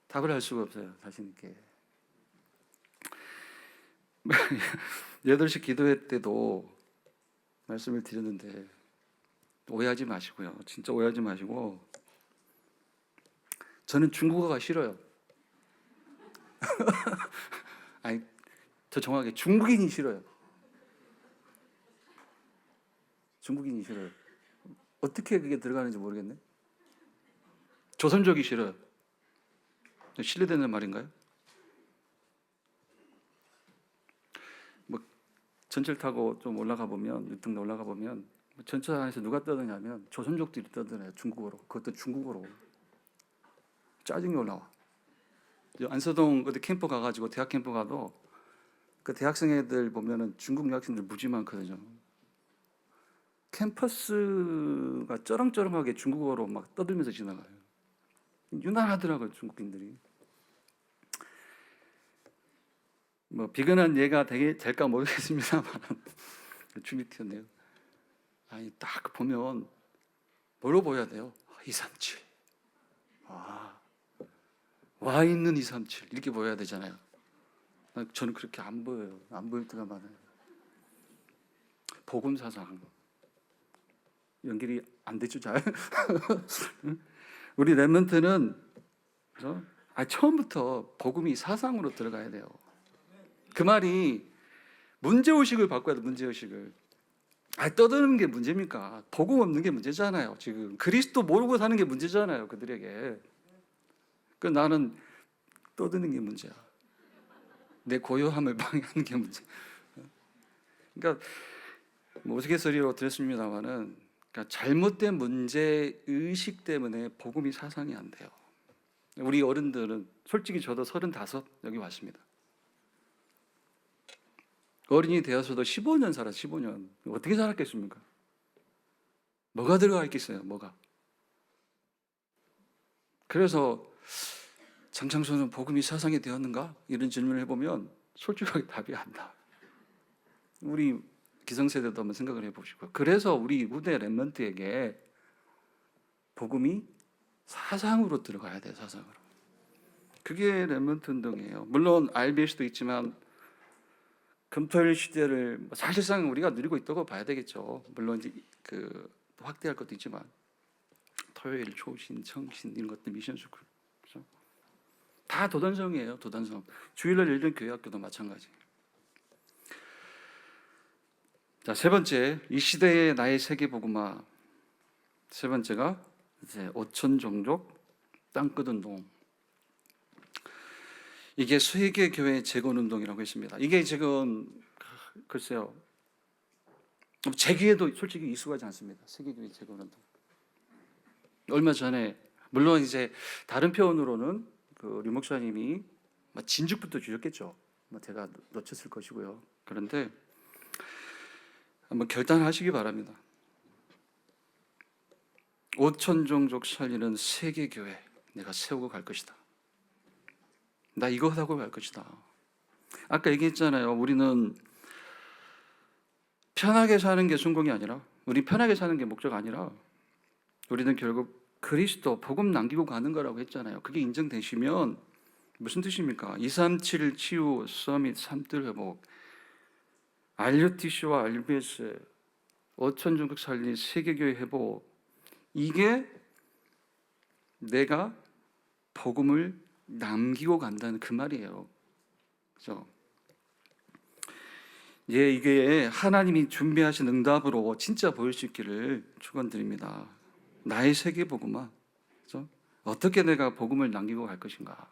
답을 할 수가 없어요. 자신 있게. 8시 기도회 때도 말씀을 드렸는데 오해하지 마시고요. 진짜 오해하지 마시고, 저는 중국어가 싫어요. 아니, 더 정확하게 중국인이 싫어요. 중국인이 싫어요. 어떻게 그게 들어가는지 모르겠네. 조선족이 싫어요. 실례되는 말인가요? 뭐 전철 타고 좀 올라가 보면, 유통로 올라가 보면 전철 안에서 누가 떠드냐면 조선족들이 떠드네요. 중국어로. 그것도 중국어로. 짜증이 올라와. 안서동 어디 캠프 가가지고 대학 캠프 가도 그 대학생 애들 보면은 중국 여학생들 무지 많거든요. 캠퍼스가 쩌렁쩌렁하게 중국어로 막 떠들면서 지나가요. 유난하더라고요, 중국인들이. 뭐 비근한 예가 될까 모르겠습니다만 춤이 튀었네요. 아니, 딱 보면 뭐로 보여야 돼요? 237. 와 있는 237 이렇게 보여야 되잖아요. 저는 그렇게 안 보여요. 안 보일 때가 많아요. 복음 사상 연결이 안 되죠, 잘. 우리 렘넌트는 처음부터 복음이 사상으로 들어가야 돼요. 그 말이 문제의식을 바꿔야 돼. 문제의식을. 떠드는 게 문제입니까? 복음 없는 게 문제잖아요. 지금 그리스도 모르고 사는 게 문제잖아요, 그들에게. 그 나는 떠드는 게 문제야. 내 고요함을 방해하는 게 문제. 그러니까 뭐 우스갯소리로 들었습니다만은, 그러니까 잘못된 문제 의식 때문에 복음이 사상이 안 돼요. 우리 어른들은, 솔직히 저도 35 여기 왔습니다. 어른이 되어서도 15년 살았어요. 15년. 어떻게 살았겠습니까? 뭐가 들어가 있겠어요? 뭐가? 그래서 장창수는 복음이 사상이 되었는가? 이런 질문을 해보면 솔직하게 답이 안 나와요. 우리 기성세대도 한번 생각을 해보시고, 그래서 우리 후대 렘넌트에게 복음이 사상으로 들어가야 돼요. 사상으로. 그게 렘넌트 운동이에요. 물론 RBS도 있지만 금토일 시대를 사실상 우리가 누리고 있다고 봐야 되겠죠. 물론 이제 그 확대할 것도 있지만 토요일, 초신, 청신 이런 것들, 미션 스쿨, 그렇죠? 다 도단성이에요. 도단성. 주일날 열린 교회 학교도 마찬가지. 자, 세 번째, 이 시대의 나의 세계 복음화. 세 번째가 이제 5천 종족 땅끝 운동. 이게 세계 교회 재건 운동이라고 했습니다. 이게 지금 글쎄요, 제 귀에도 솔직히 익숙하지 않습니다. 세계 교회 재건 운동. 얼마 전에, 물론 이제 다른 표현으로는 그 류 목사님이 진즉부터 주셨겠죠. 제가 놓쳤을 것이고요. 그런데 한번 결단하시기 바랍니다. 5천 종족 살리는 세계 교회 내가 세우고 갈 것이다. 나 이거 하고 갈 것이다. 아까 얘기했잖아요. 우리는 편하게 사는 게 성공이 아니라, 우리 편하게 사는 게 목적 아니라, 우리는 결국 그리스도 복음 남기고 가는 거라고 했잖아요. 그게 인정되시면 무슨 뜻입니까? 237 치유, 서밋, 3뜰 회복. RUTC와 RBS, 어천중국 살린 세계교회 회복, 이게 내가 복음을 남기고 간다는 그 말이에요. 그죠? 예, 이게 하나님이 준비하신 응답으로 진짜 보일 수 있기를 축원드립니다. 나의 세계 복음아, 그죠? 어떻게 내가 복음을 남기고 갈 것인가?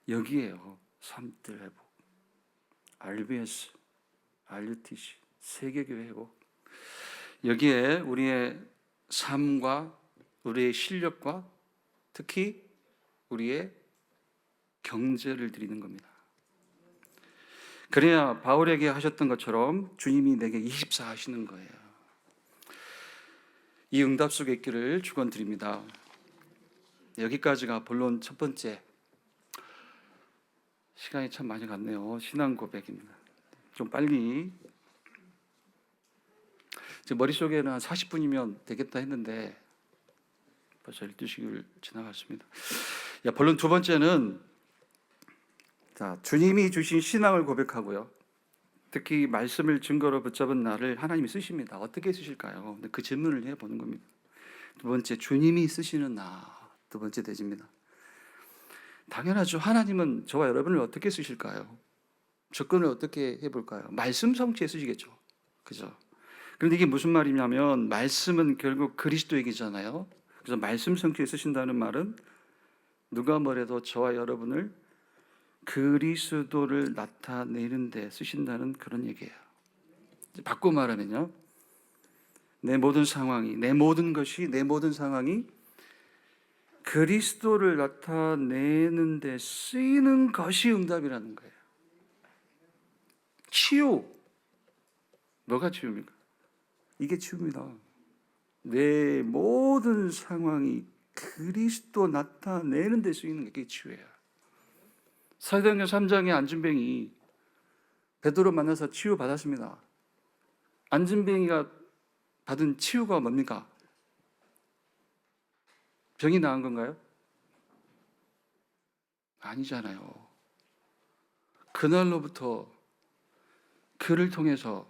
여기에요. 삶들 회복, RBS, RUTC, 세계교회 회복. 여기에 우리의 삶과 우리의 실력과 특히 우리의 경제를 드리는 겁니다. 그래야 바울에게 하셨던 것처럼 주님이 내게 24 하시는 거예요. 이 응답 속에 있기를 축원드립니다. 여기까지가 본론 첫 번째. 시간이 참 많이 갔네요. 신앙 고백입니다. 좀 빨리. 제 머릿속에는 한 40분이면 되겠다 했는데 벌써 12시를 지나갔습니다. 본론 두 번째는, 자, 주님이 주신 신앙을 고백하고요. 특히 말씀을 증거로 붙잡은 나를 하나님이 쓰십니다. 어떻게 쓰실까요? 그 질문을 해보는 겁니다. 두 번째, 주님이 쓰시는 나. 두 번째 대지입니다. 당연하죠. 하나님은 저와 여러분을 어떻게 쓰실까요? 접근을 어떻게 해볼까요? 말씀 성취에 쓰시겠죠. 그죠? 그런데 이게 무슨 말이냐면, 말씀은 결국 그리스도 얘기잖아요. 그래서 말씀 성취에 쓰신다는 말은 누가 뭐래도 저와 여러분을 그리스도를 나타내는 데 쓰신다는 그런 얘기예요. 바꿔 말하면요, 내 모든 상황이, 내 모든 것이, 내 모든 상황이 그리스도를 나타내는 데 쓰이는 것이 응답이라는 거예요. 치유, 뭐가 치유입니까? 이게 치유입니다. 내 모든 상황이 그리스도 나타내는 데 쓰이는 게 치유예요. 사도행전 3장의 안진뱅이 베드로 만나서 치유 받았습니다. 안진뱅이가 받은 치유가 뭡니까? 병이 나은 건가요? 아니잖아요. 그날로부터 그를 통해서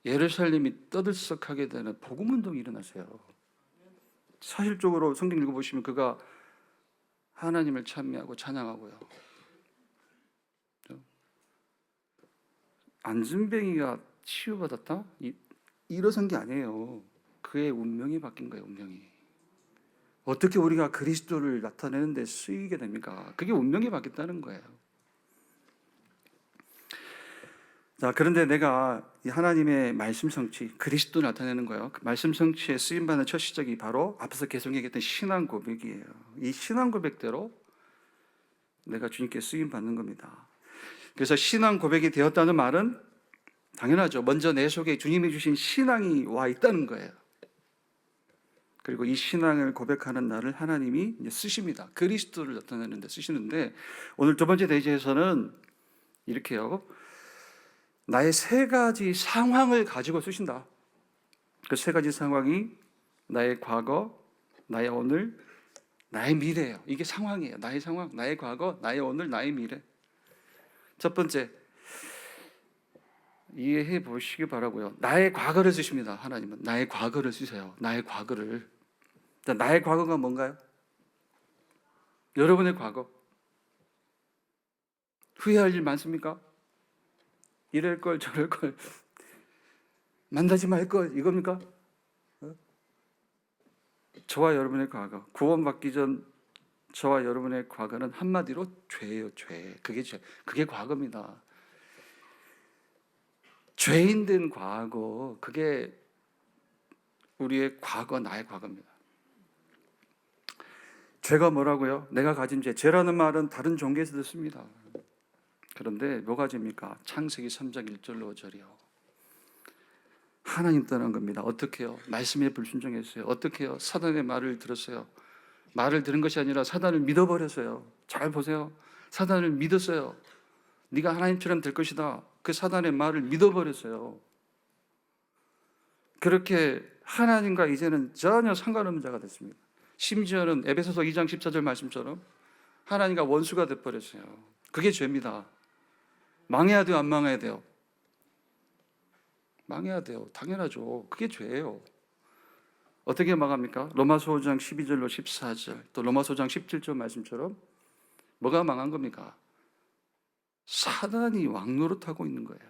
예루살렘이 떠들썩하게 되는 복음 운동이 일어났어요. 사실적으로 성경 읽어보시면 그가 하나님을 찬미하고 찬양하고요. 안진뱅이가 치유받았다? 일어선 게 아니에요. 그의 운명이 바뀐 거예요. 운명이. 어떻게 우리가 그리스도를 나타내는 데 쓰이게 됩니까? 그게 운명이 바뀌었다는 거예요. 자, 그런데 내가 이 하나님의 말씀 성취, 그리스도 나타내는 거예요. 그 말씀 성취에 쓰임받는 첫 시작이 바로 앞에서 계속 얘기했던 신앙 고백이에요. 이 신앙 고백대로 내가 주님께 쓰임받는 겁니다. 그래서 신앙 고백이 되었다는 말은 당연하죠. 먼저 내 속에 주님이 주신 신앙이 와 있다는 거예요. 그리고 이 신앙을 고백하는 나를 하나님이 이제 쓰십니다. 그리스도를 나타내는 데 쓰시는데, 오늘 두 번째 대지에서는 이렇게요. 나의 세 가지 상황을 가지고 쓰신다. 그 세 가지 상황이 나의 과거, 나의 오늘, 나의 미래예요. 이게 상황이에요. 나의 상황, 나의 과거, 나의 오늘, 나의 미래. 첫 번째, 이해해 보시기 바라고요. 나의 과거를 쓰십니다. 하나님은 나의 과거를 쓰세요. 나의 과거를. 자, 나의 과거가 뭔가요? 여러분의 과거. 후회할 일 많습니까? 이럴 걸 저럴 걸 만나지 말 걸 이겁니까? 저와 여러분의 과거, 구원받기 전 저와 여러분의 과거는 한마디로 죄예요. 죄. 그게 죄. 그게 과거입니다. 죄인 된 과거, 그게 우리의 과거, 나의 과거입니다. 죄가 뭐라고요? 내가 가진 죄. 죄라는 말은 다른 종교에서도 씁니다. 그런데 뭐가 죄입니까? 창세기 3장 1절로 5절이요. 하나님 떠난 겁니다. 어떻게요? 말씀에 불순종했어요. 어떻게요? 사단의 말을 들었어요. 말을 들은 것이 아니라 사단을 믿어버렸어요. 잘 보세요. 사단을 믿었어요. 네가 하나님처럼 될 것이다. 그 사단의 말을 믿어버렸어요. 그렇게 하나님과 이제는 전혀 상관없는 자가 됐습니다. 심지어는 에베소서 2장 14절 말씀처럼 하나님과 원수가 돼버렸어요. 그게 죄입니다. 망해야 돼요? 안 망해야 돼요? 망해야 돼요. 당연하죠. 그게 죄예요. 어떻게 망합니까? 로마서 5장 12절로 14절, 또 로마서 5장 17절 말씀처럼 뭐가 망한 겁니까? 사단이 왕노릇하고 있는 거예요.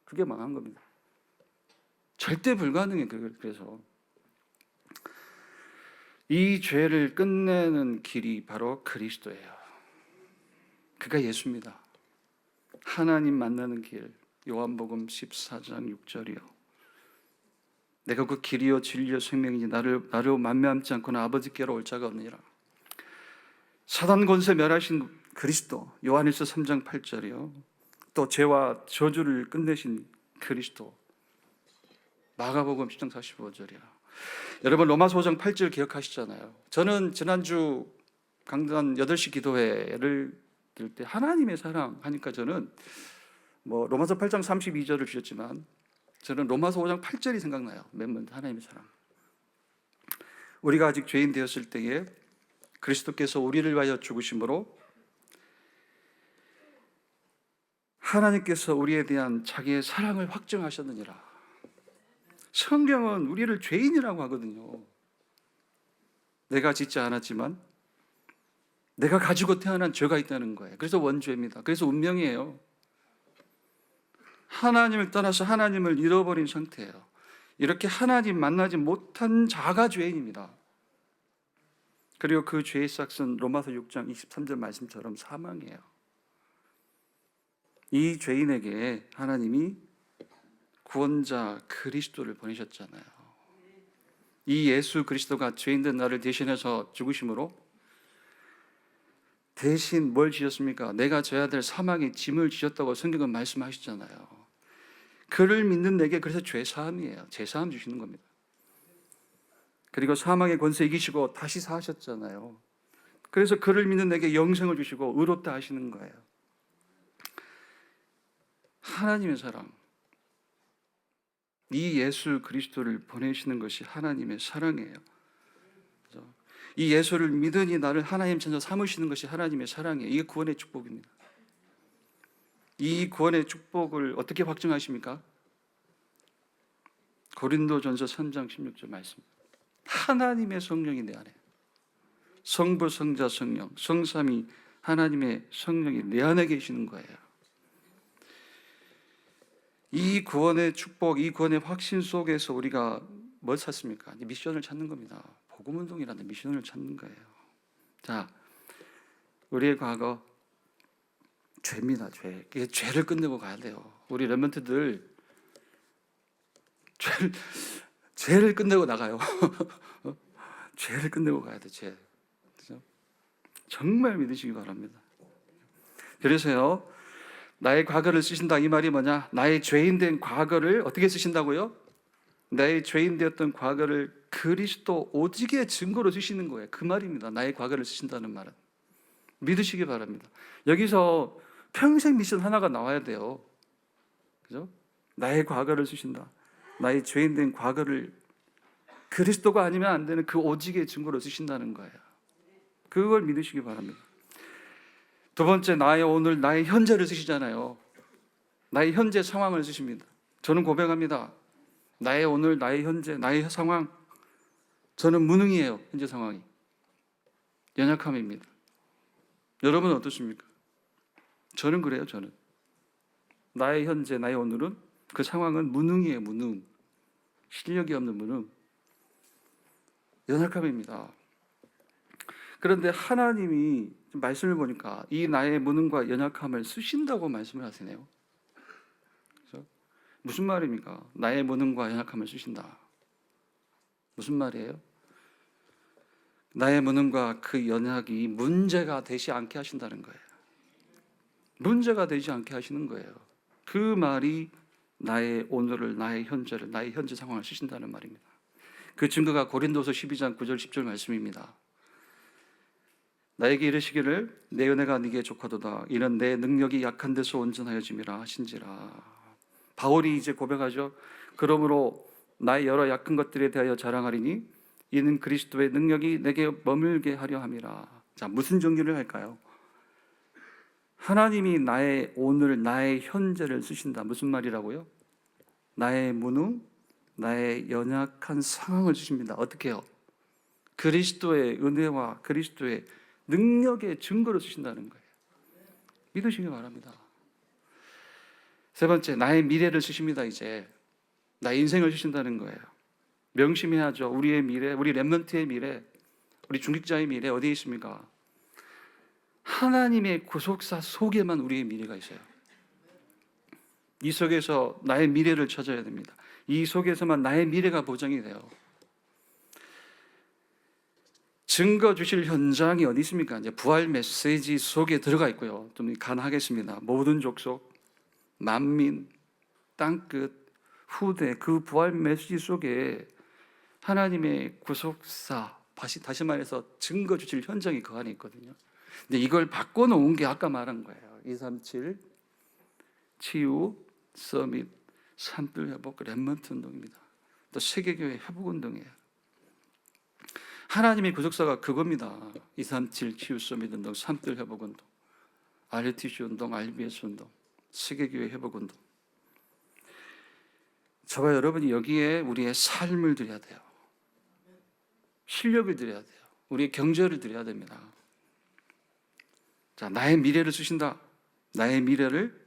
그게 망한 겁니다. 절대 불가능해. 그래서 이 죄를 끝내는 길이 바로 그리스도예요. 그가 예수입니다. 하나님 만나는 길, 요한복음 14장 6절이요. 내가 그 길이요 진리요 생명이니 나로 만면함지 않고는 아버지께로 올 자가 없느니라. 사단 권세 멸하신 그리스도, 요한일서 3장 8절이요. 또 죄와 저주를 끝내신 그리스도, 마가복음 10장 45절이야. 여러분 로마서 5장 8절 기억하시잖아요. 저는 지난주 강단 8시 기도회를 들을 때 하나님의 사랑 하니까 저는 로마서 8장 32절을 주셨지만 저는 로마서 5장 8절이 생각나요. 맨 먼저 하나님의 사랑. 우리가 아직 죄인 되었을 때에 그리스도께서 우리를 위하여 죽으심으로 하나님께서 우리에 대한 자기의 사랑을 확증하셨느니라. 성경은 우리를 죄인이라고 하거든요. 내가 짓지 않았지만 내가 가지고 태어난 죄가 있다는 거예요. 그래서 원죄입니다. 그래서 운명이에요. 하나님을 떠나서 하나님을 잃어버린 상태예요. 이렇게 하나님 만나지 못한 자가 죄인입니다. 그리고 그 죄의 싹은 로마서 6장 23절 말씀처럼 사망이에요. 이 죄인에게 하나님이 구원자 그리스도를 보내셨잖아요. 이 예수 그리스도가 죄인된 나를 대신해서 죽으심으로 대신 뭘 지셨습니까? 내가 져야 될 사망의 짐을 지셨다고 성경은 말씀하시잖아요. 그를 믿는 내게 그래서 죄사함이에요. 죄사함 주시는 겁니다. 그리고 사망의 권세 이기시고 다시 사하셨잖아요. 그래서 그를 믿는 내게 영생을 주시고 의롭다 하시는 거예요. 하나님의 사랑, 이 예수 그리스도를 보내시는 것이 하나님의 사랑이에요. 이 예수를 믿으니 나를 하나님 천사 삼으시는 것이 하나님의 사랑이에요. 이게 구원의 축복입니다. 이 구원의 축복을 어떻게 확증하십니까? 고린도전서 3장 16절 말씀. 하나님의 성령이 내 안에, 성부, 성자, 성령, 성삼위 하나님의 성령이 내 안에 계시는 거예요. 이 구원의 축복, 이 구원의 확신 속에서 우리가 뭘 찾습니까? 미션을 찾는 겁니다. 복음운동이라는 미션을 찾는 거예요. 자, 우리의 과거 죄입니다. 죄를 끝내고 가야 돼요. 우리 렘넌트들 죄를 끝내고 나가요. 죄를 끝내고 가야 돼. 죄. 그렇죠? 정말 믿으시기 바랍니다. 그래서요, 나의 과거를 쓰신다 이 말이 뭐냐? 나의 죄인된 과거를 어떻게 쓰신다고요? 나의 죄인 되었던 과거를 그리스도 오직의 증거로 쓰시는 거예요. 그 말입니다. 나의 과거를 쓰신다는 말은. 믿으시기 바랍니다. 여기서 평생 미션 하나가 나와야 돼요. 그죠? 나의 과거를 쓰신다. 나의 죄인된 과거를 그리스도가 아니면 안 되는 그 오직의 증거로 쓰신다는 거예요. 그걸 믿으시기 바랍니다. 두 번째, 나의 오늘, 나의 현재를 쓰시잖아요. 나의 현재 상황을 쓰십니다. 저는 고백합니다. 나의 오늘, 나의 현재, 나의 상황, 저는 무능이에요. 현재 상황이 연약함입니다. 여러분은 어떻습니까? 저는 그래요. 저는 나의 현재, 나의 오늘은 그 상황은 무능이에요. 무능, 실력이 없는 무능, 연약함입니다. 그런데 하나님이 말씀을 보니까 이 나의 무능과 연약함을 쓰신다고 말씀을 하시네요. 그렇죠? 무슨 말입니까? 나의 무능과 연약함을 쓰신다. 무슨 말이에요? 나의 무능과 그 연약이 문제가 되지 않게 하신다는 거예요. 문제가 되지 않게 하시는 거예요. 그 말이 나의 오늘을, 나의 현재를, 나의 현재 상황을 쓰신다는 말입니다. 그 증거가 고린도서 12장 9절 10절 말씀입니다. 나에게 이르시기를 내 은혜가 네게 족하도다. 이는 내 능력이 약한 데서 온전하여짐이라 하신지라. 바울이 이제 고백하죠. 그러므로 나의 여러 약한 것들에 대하여 자랑하리니 이는 그리스도의 능력이 내게 머물게 하려 함이라. 자, 무슨 정리를 할까요? 하나님이 나의 오늘, 나의 현재를 쓰신다. 무슨 말이라고요? 나의 무능, 나의 연약한 상황을 주십니다. 어떻게 해요? 그리스도의 은혜와 그리스도의 능력의 증거로 주신다는 거예요. 믿으시기 바랍니다. 세 번째, 나의 미래를 주십니다. 이제 나의 인생을 주신다는 거예요. 명심해야죠. 우리의 미래, 우리 렘넌트의 미래, 우리 중직자의 미래 어디에 있습니까? 하나님의 구속사 속에만 우리의 미래가 있어요. 이 속에서 나의 미래를 찾아야 됩니다. 이 속에서만 나의 미래가 보장이 돼요. 증거 주실 현장이 어디 있습니까? 이제 부활 메시지 속에 들어가 있고요. 좀 간하겠습니다. 모든 족속, 만민, 땅끝, 후대, 그 부활 메시지 속에 하나님의 구속사, 다시 말해서 증거 주실 현장이 그 안에 있거든요. 근데 이걸 바꿔놓은 게 아까 말한 거예요. 237 치유, 서밋, 산불 회복, 렘넌트 운동입니다. 또 세계교회 회복 운동이에요. 하나님의 구속사가 그겁니다. 237 치유, 서밋 운동, 산불 회복 운동, RTC 운동, RBS 운동, 세계교회 회복 운동. 저와 여러분이 여기에 우리의 삶을 드려야 돼요. 실력을 드려야 돼요. 우리의 경제를 드려야 됩니다. 자, 나의 미래를 쓰신다. 나의 미래를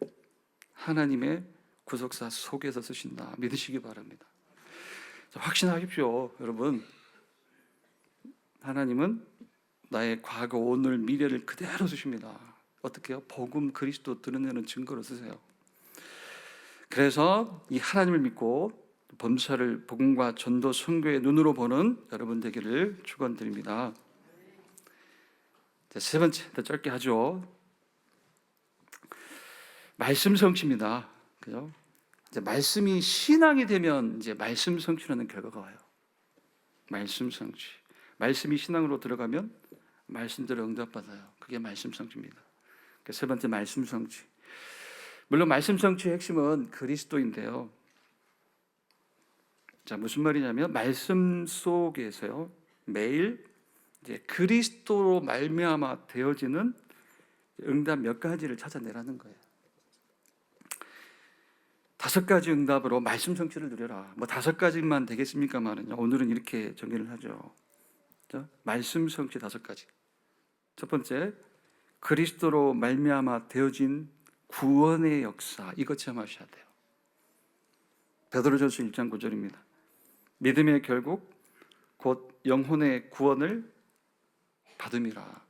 하나님의 구속사 속에서 쓰신다. 믿으시기 바랍니다. 자, 확신하십시오, 여러분. 하나님은 나의 과거, 오늘, 미래를 그대로 쓰십니다. 어떻게 해요? 복음 그리스도 드러내는 증거로 쓰세요. 그래서 이 하나님을 믿고 범사를 복음과 전도 선교의 눈으로 보는 여러분 되기를 축원드립니다. 자, 세 번째, 더 짧게 하죠. 말씀 성취입니다. 그죠? 이제 말씀이 신앙이 되면 이제 말씀 성취라는 결과가 와요. 말씀 성취. 말씀이 신앙으로 들어가면 말씀대로 응답받아요. 그게 말씀 성취입니다. 세 번째, 말씀 성취. 물론 말씀 성취의 핵심은 그리스도인데요. 자, 무슨 말이냐면 말씀 속에서요, 매일 이제 그리스도로 말미암아 되어지는 응답 몇 가지를 찾아내라는 거예요. 5가지 응답으로 말씀 성취를 누려라. 뭐 5가지만 되겠습니까만은요. 오늘은 이렇게 정리를 하죠. 자, 말씀 성취 5가지. 첫 번째, 그리스도로 말미암아 되어진 구원의 역사, 이거 체험하셔야 돼요. 베드로전서 1장 9절입니다. 믿음의 결국 곧 영혼의 구원을 받음이라.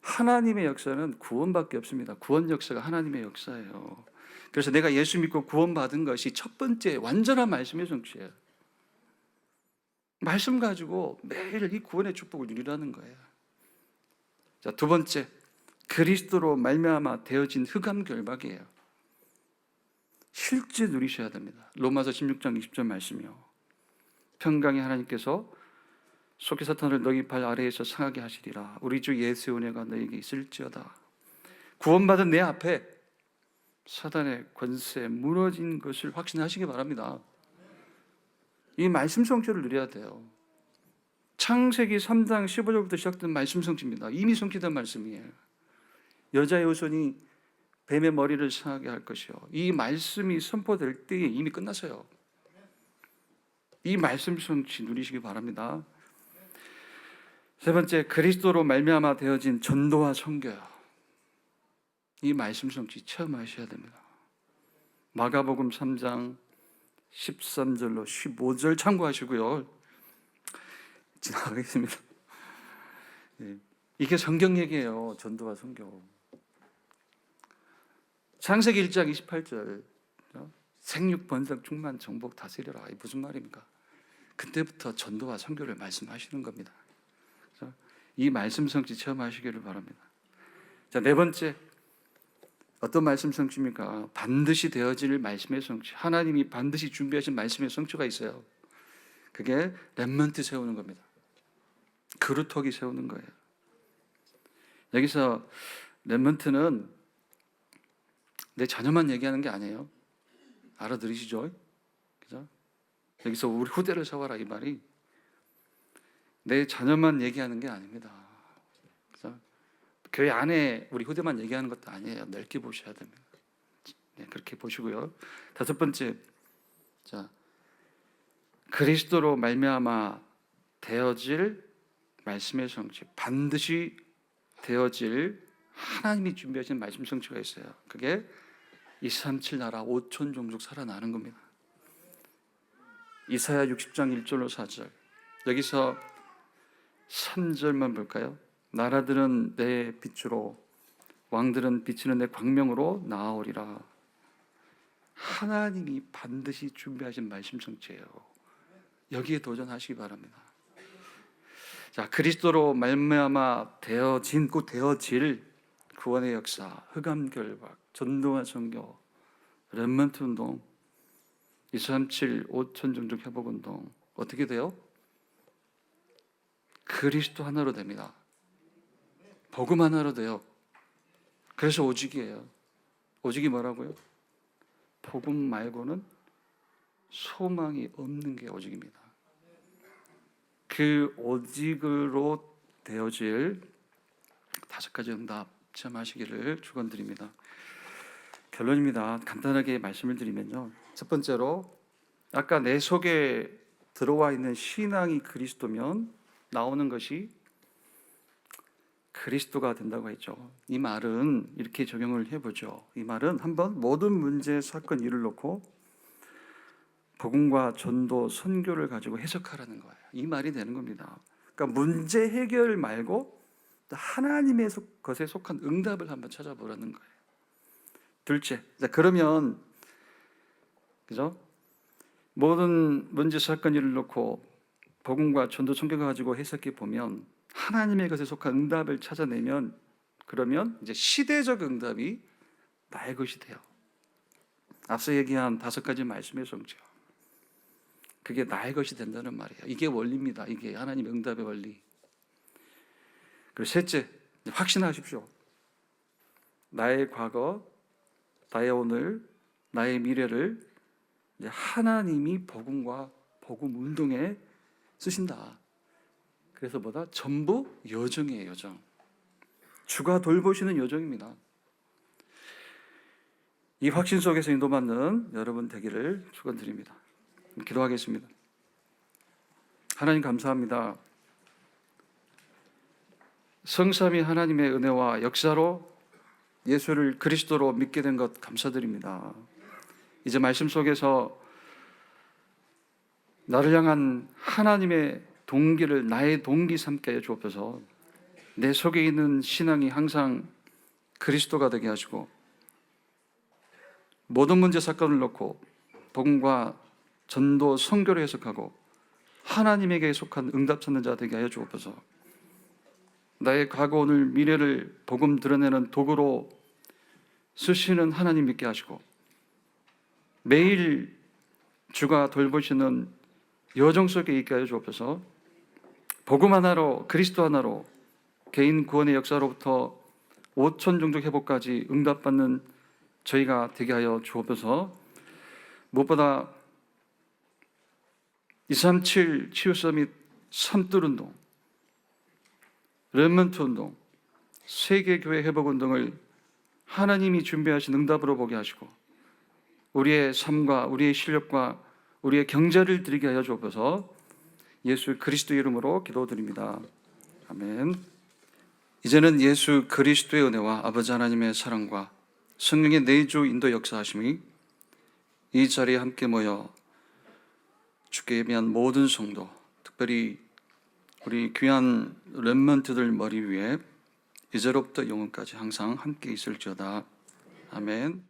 하나님의 역사는 구원밖에 없습니다. 구원 역사가 하나님의 역사예요. 그래서 내가 예수 믿고 구원받은 것이 첫 번째 완전한 말씀의 성취예요. 말씀 가지고 매일 이 구원의 축복을 누리라는 거예요. 자, 두 번째, 그리스도로 말미암아 되어진 흑암 결박이에요. 실제 누리셔야 됩니다. 로마서 16장 20절 말씀이요. 평강의 하나님께서 속히 사탄을 너희 발 아래에서 상하게 하시리라. 우리 주 예수의 은혜가 너희에게 있을지어다. 구원받은 내 앞에 사단의 권세 무너진 것을 확신하시기 바랍니다. 이 말씀 성취를 누려야 돼요. 창세기 3장 15절부터 시작된 말씀 성취입니다. 이미 성취된 말씀이에요. 여자의 후손이 뱀의 머리를 상하게 할 것이요. 이 말씀이 선포될 때에 이미 끝났어요. 이 말씀 성취 누리시기 바랍니다. 세 번째, 그리스도로 말미암아 되어진 전도와 선교요. 이 말씀 성취 체험하셔야 됩니다. 마가복음 3장 13절로 15절 참고하시고요. 지나가겠습니다. 이게 성경 얘기예요. 전도와 선교. 창세기 1장 28절 생육 번성 충만 정복 다스리라. 이 무슨 말입니까? 그때부터 전도와 선교를 말씀하시는 겁니다. 이 말씀 성취 체험하시기를 바랍니다. 자, 네 번째, 어떤 말씀 성취입니까? 반드시 되어질 말씀의 성취. 하나님이 반드시 준비하신 말씀의 성취가 있어요. 그게 렘넌트 세우는 겁니다. 그루터기 세우는 거예요. 여기서 렘넌트는 내 자녀만 얘기하는 게 아니에요. 알아들으시죠? 그죠? 여기서 우리 후대를 세워라 이 말이 내 자녀만 얘기하는 게 아닙니다. 그죠? 교회 안에 우리 후대만 얘기하는 것도 아니에요. 넓게 보셔야 됩니다. 네, 그렇게 보시고요. 다섯 번째, 자, 그리스도로 말미암아 되어질 말씀의 성취, 반드시 되어질 하나님이 준비하신 말씀 성취가 있어요. 그게 237 나라 5천 종족 살아나는 겁니다. 이사야 60장 1절로 4절. 여기서 3절만 볼까요? 나라들은 내 빛으로, 왕들은 비치는 내 광명으로 나아오리라. 하나님이 반드시 준비하신 말씀 성취예요. 여기에 도전하시기 바랍니다. 자, 그리스도로 말미암아 되어진, 곧 되어질 구원의 역사, 흑암 결박, 전도와 선교, 렘넌트 운동, 237 5천 종족 회복 운동 어떻게 돼요? 그리스도 하나로 됩니다. 복음 하나로 돼요. 그래서 오직이에요. 오직이 뭐라고요? 복음 말고는 소망이 없는 게 오직입니다. 그 오직으로 되어질 5가지 응답 체험하시기를 축원드립니다. 결론입니다. 간단하게 말씀을 드리면요, 첫 번째로 아까 내 속에 들어와 있는 신앙이 그리스도면 나오는 것이 그리스도가 된다고 했죠. 이 말은 이렇게 적용을 해보죠. 이 말은 한번 모든 문제, 사건, 일을 놓고 복음과 전도, 선교를 가지고 해석하라는 거예요. 이 말이 되는 겁니다. 그러니까 문제 해결 말고 하나님의 것에 속한 응답을 한번 찾아보라는 거예요. 둘째, 자, 그러면 그죠? 모든 문제, 사건, 일을 놓고 복음과 전도, 선교를 가지고 해석해 보면 하나님의 것에 속한 응답을 찾아내면, 그러면 이제 시대적 응답이 나의 것이 돼요. 앞서 얘기한 5가지 말씀의 성취, 그게 나의 것이 된다는 말이에요. 이게 원리입니다. 이게 하나님의 응답의 원리. 그리고 셋째, 확신하십시오. 나의 과거, 나의 오늘, 나의 미래를 이제 하나님이 복음과 복음 운동에 쓰신다. 그래서 뭐다? 전부 여정이에요. 여정. 주가 돌보시는 여정입니다. 이 확신 속에서 인도받는 여러분 되기를 축원드립니다. 기도하겠습니다. 하나님 감사합니다. 성삼위 하나님의 은혜와 역사로 예수를 그리스도로 믿게 된 것 감사드립니다. 이제 말씀 속에서 나를 향한 하나님의 동기를 나의 동기 삼게 해 주옵소서. 내 속에 있는 신앙이 항상 그리스도가 되게 하시고 모든 문제 사건을 놓고 복음과 전도, 선교를 해석하고 하나님에게 속한 응답 찾는 자 되게 하여 주옵소서. 나의 과거, 오늘, 미래를 복음 드러내는 도구로 쓰시는 하나님 믿게 하시고 매일 주가 돌보시는 여정 속에 있게 하여 주옵소서. 복음 하나로, 그리스도 하나로 개인 구원의 역사로부터 5천 종족 회복까지 응답받는 저희가 되게 하여 주옵소서. 무엇보다 237 치유 서밋 산뜰 운동, 렘넌트 운동, 세계교회 회복 운동을 하나님이 준비하신 응답으로 보게 하시고 우리의 삶과 우리의 실력과 우리의 경제를 드리게 하여 주옵소서. 예수 그리스도 이름으로 기도드립니다. 아멘. 이제는 예수 그리스도의 은혜와 아버지 하나님의 사랑과 성령의 내주 인도 역사하심이 이 자리에 함께 모여 주께 예배한 모든 성도, 특별히 우리 귀한 렘넌트들 머리 위에 이제로부터 영원까지 항상 함께 있을지어다. 아멘.